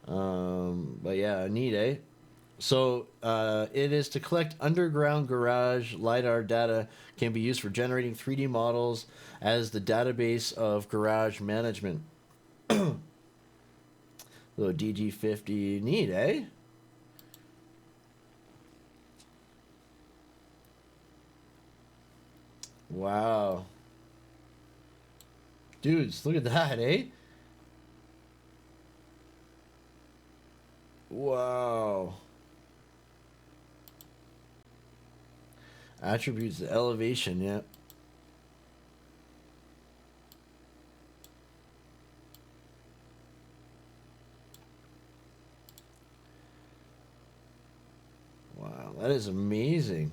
Speaker 1: But yeah, neat, eh? So it is to collect underground garage LiDAR data, can be used for generating 3D models as the database of garage management. Little DG50, neat, eh? Wow. Dudes, look at that, eh? Wow. Attributes, elevation, yeah. Wow, that is amazing.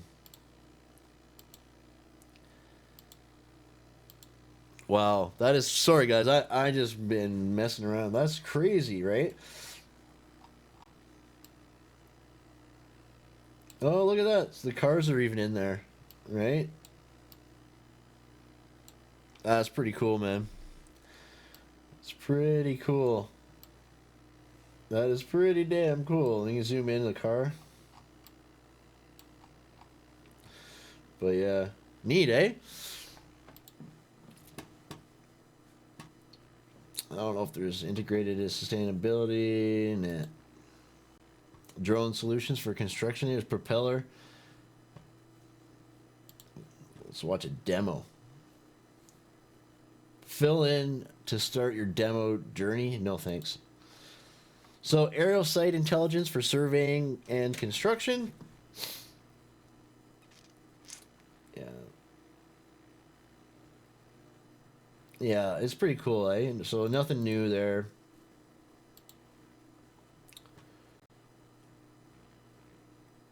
Speaker 1: Wow, that is, sorry guys, I just been messing around. That's crazy, right? Oh, look at that. The cars are even in there, right? That's pretty cool, man. It's pretty cool. That is pretty damn cool. You can zoom in the car. But yeah, neat, eh? I don't know if there's integrated sustainability. Nah. Drone solutions for construction. Here's propeller. Let's watch a demo. Fill in to start your demo journey. No thanks. So aerial site intelligence for surveying and construction. Yeah. Yeah, it's pretty cool, eh? So nothing new there.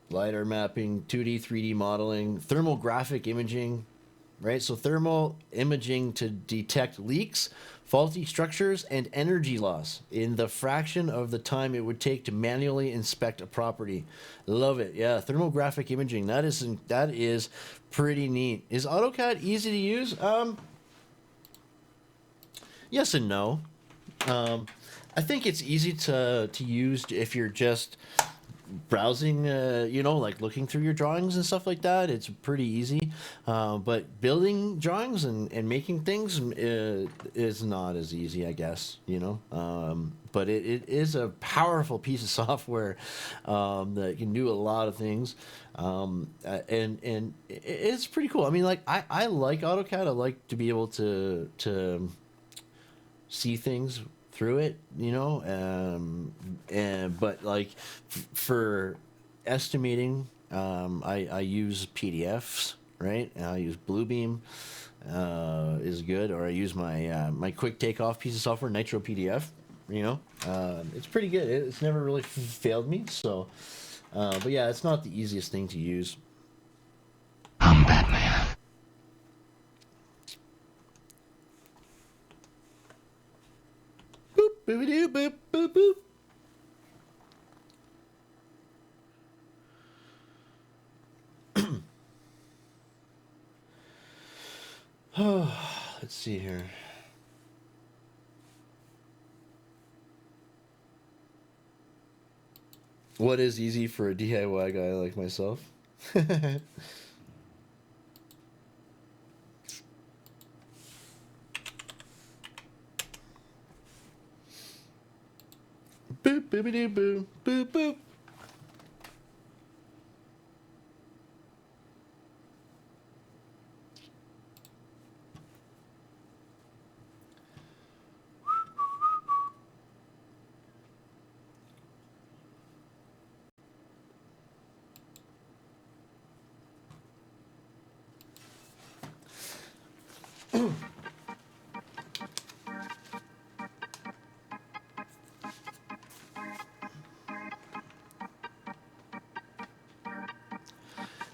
Speaker 1: LiDAR mapping, 2D, 3D modeling, thermal graphic imaging, right? So thermal imaging to detect leaks, faulty structures, and energy loss in the fraction of the time it would take to manually inspect a property. Love it. Yeah, thermal graphic imaging. That is pretty neat. Is AutoCAD easy to use? Yes and no. I think it's easy to use if you're just browsing, like looking through your drawings and stuff like that. It's pretty easy. But building drawings and making things is not as easy, I guess, but it is a powerful piece of software that can do a lot of things. And it's pretty cool. I mean, like, I like AutoCAD. I like to be able to see things through it, but like for estimating, I use PDFs, right? I use Bluebeam, is good, or I use my my quick takeoff piece of software, Nitro PDF. It's pretty good. It's never really failed me. So, but yeah, it's not the easiest thing to use.
Speaker 2: I'm Batman.
Speaker 1: Boop, boop, boop, boop, boop, boop. Let's see here. What is easy for a DIY guy like myself? Boop, boop, boop, boop, boop, boop.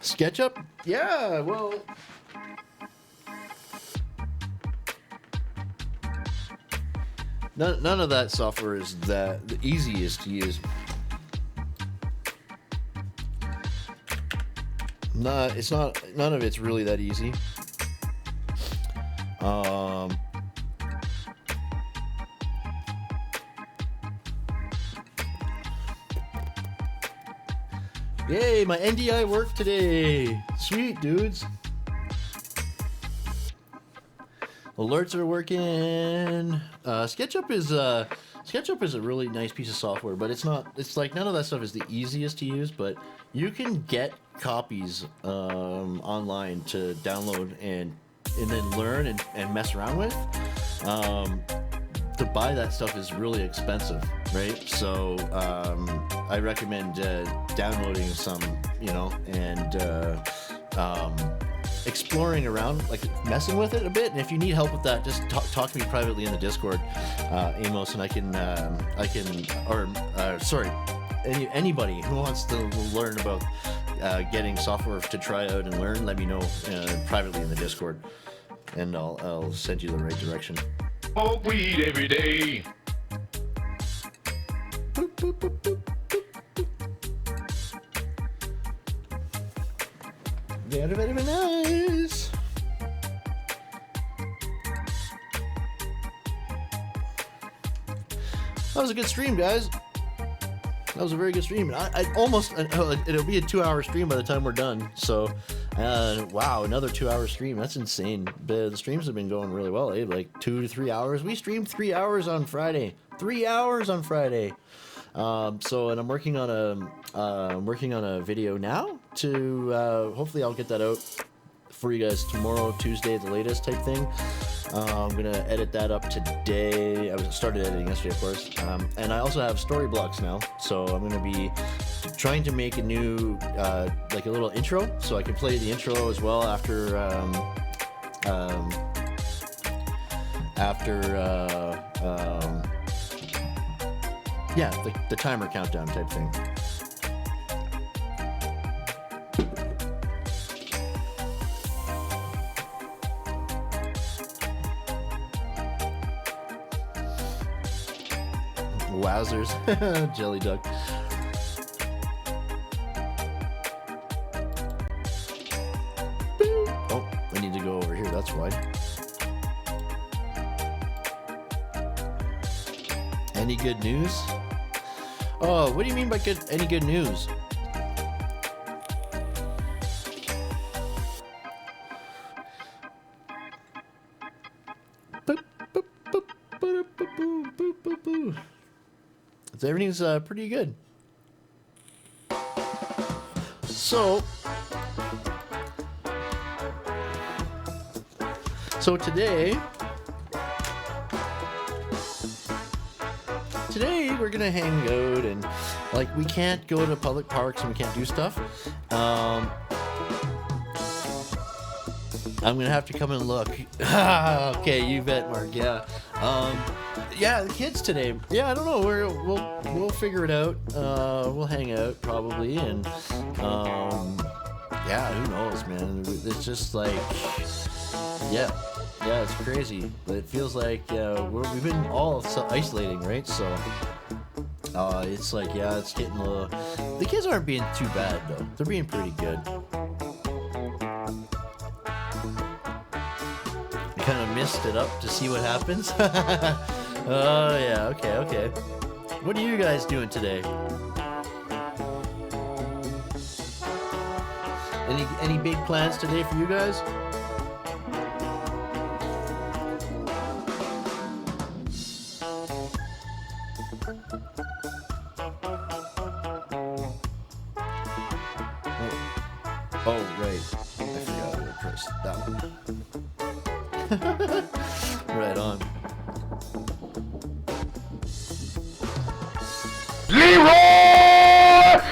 Speaker 1: SketchUp? Yeah, well, none of that software is the easiest to use. None of it's really that easy. Yay, my NDI worked today. Sweet, dudes. Alerts are working. SketchUp is a really nice piece of software, but it's like none of that stuff is the easiest to use, but you can get copies online to download and then learn and mess around with. To buy that stuff is really expensive, right? So I recommend downloading some, and exploring around, like messing with it a bit. And if you need help with that, just talk to me privately in the Discord, Amos, and anybody who wants to learn about getting software to try out and learn, let me know privately in the Discord, and I'll send you the right direction.
Speaker 3: Smoke weed every day.
Speaker 1: Boop, boop, boop, boop, boop, boop. Very, very, very nice. That was a good stream, guys. That was a very good stream. And I almost, it'll be a 2-hour stream by the time we're done. So, wow, another 2-hour stream. That's insane. The streams have been going really well, eh? Like 2 to 3 hours. We streamed 3 hours on Friday. 3 hours on Friday. And I'm working on a video now to, hopefully I'll get that out for you guys tomorrow, Tuesday at the latest type thing. I'm gonna edit that up today. I started editing yesterday, of course. And I also have story blocks now, so I'm gonna be trying to make a new, like a little intro, so I can play the intro as well after, yeah, the timer countdown type thing. Wowzers. Jelly duck. Oh, I need to go over here, that's why. Any good news? Oh, what do you mean by any good news? Everything's pretty good. So today we're gonna hang out, and like we can't go to public parks and we can't do stuff. I'm gonna have to come and look. Okay, you bet, Mark. Yeah. Yeah, the kids today. Yeah, I don't know. We'll figure it out. We'll hang out probably, and yeah, who knows, man? It's just like, yeah, it's crazy. But it feels like we've been all isolating, right? So it's like, yeah, it's getting a little. The kids aren't being too bad though. They're being pretty good. I kind of missed it up to see what happens. Oh yeah, okay. What are you guys doing today? Any big plans today for you guys? Oh right, I forgot to press that one. Right on.
Speaker 3: Leroy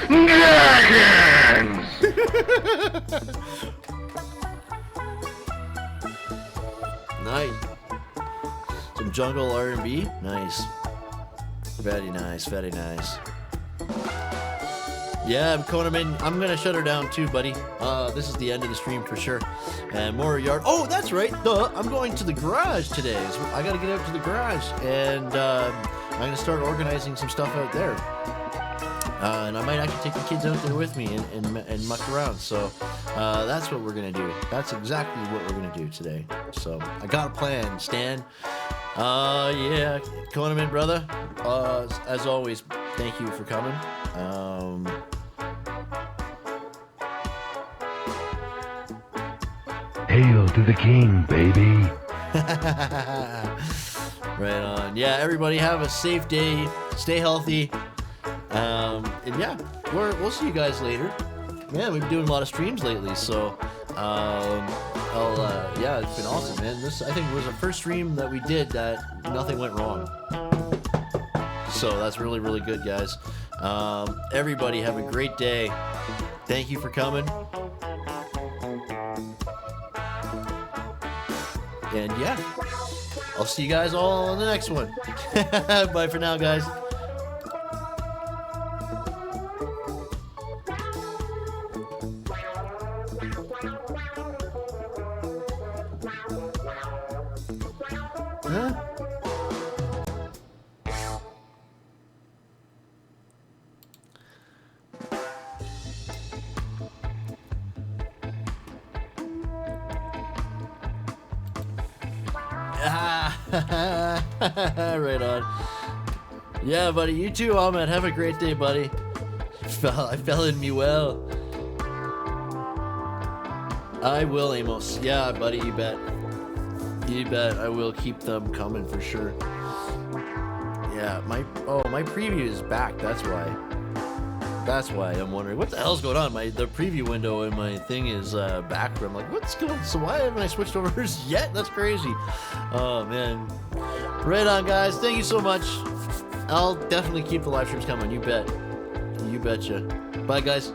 Speaker 3: Jenkins!
Speaker 1: Nice. Some jungle R&B. Nice. Very nice. Very nice. Yeah, Conaman, I'm gonna shut her down too, buddy. This is the end of the stream for sure. And more yard. Oh, that's right. Duh. I'm going to the garage today. So I gotta get out to the garage, and I'm gonna start organizing some stuff out there. And I might actually take the kids out there with me and muck around. So that's what we're gonna do. That's exactly what we're gonna do today. So I got a plan, Stan. Yeah, Conaman, brother. As always, thank you for coming.
Speaker 2: Hail to the king, baby.
Speaker 1: Right on. Yeah, everybody have a safe day. Stay healthy. And yeah, we'll see you guys later. Man, we've been doing a lot of streams lately, so yeah, it's been awesome, man. This, I think, was the first stream that we did that nothing went wrong. So that's really, really good, guys. Everybody have a great day. Thank you for coming. And yeah, I'll see you guys all on the next one. Bye for now, guys. Huh? Right on. Yeah, buddy. You too, Ahmed. Have a great day, buddy. I fell in me well. I will, Amos. Yeah, buddy, you bet. You bet. I will keep them coming for sure. Yeah, my preview is back. That's why. That's why I'm wondering what the hell's going on. The preview window in my thing is back. I'm like, what's going on? So why haven't I switched over yet? That's crazy. Oh man. Right on, guys. Thank you so much. I'll definitely keep the live streams coming. You bet. You betcha. Bye, guys.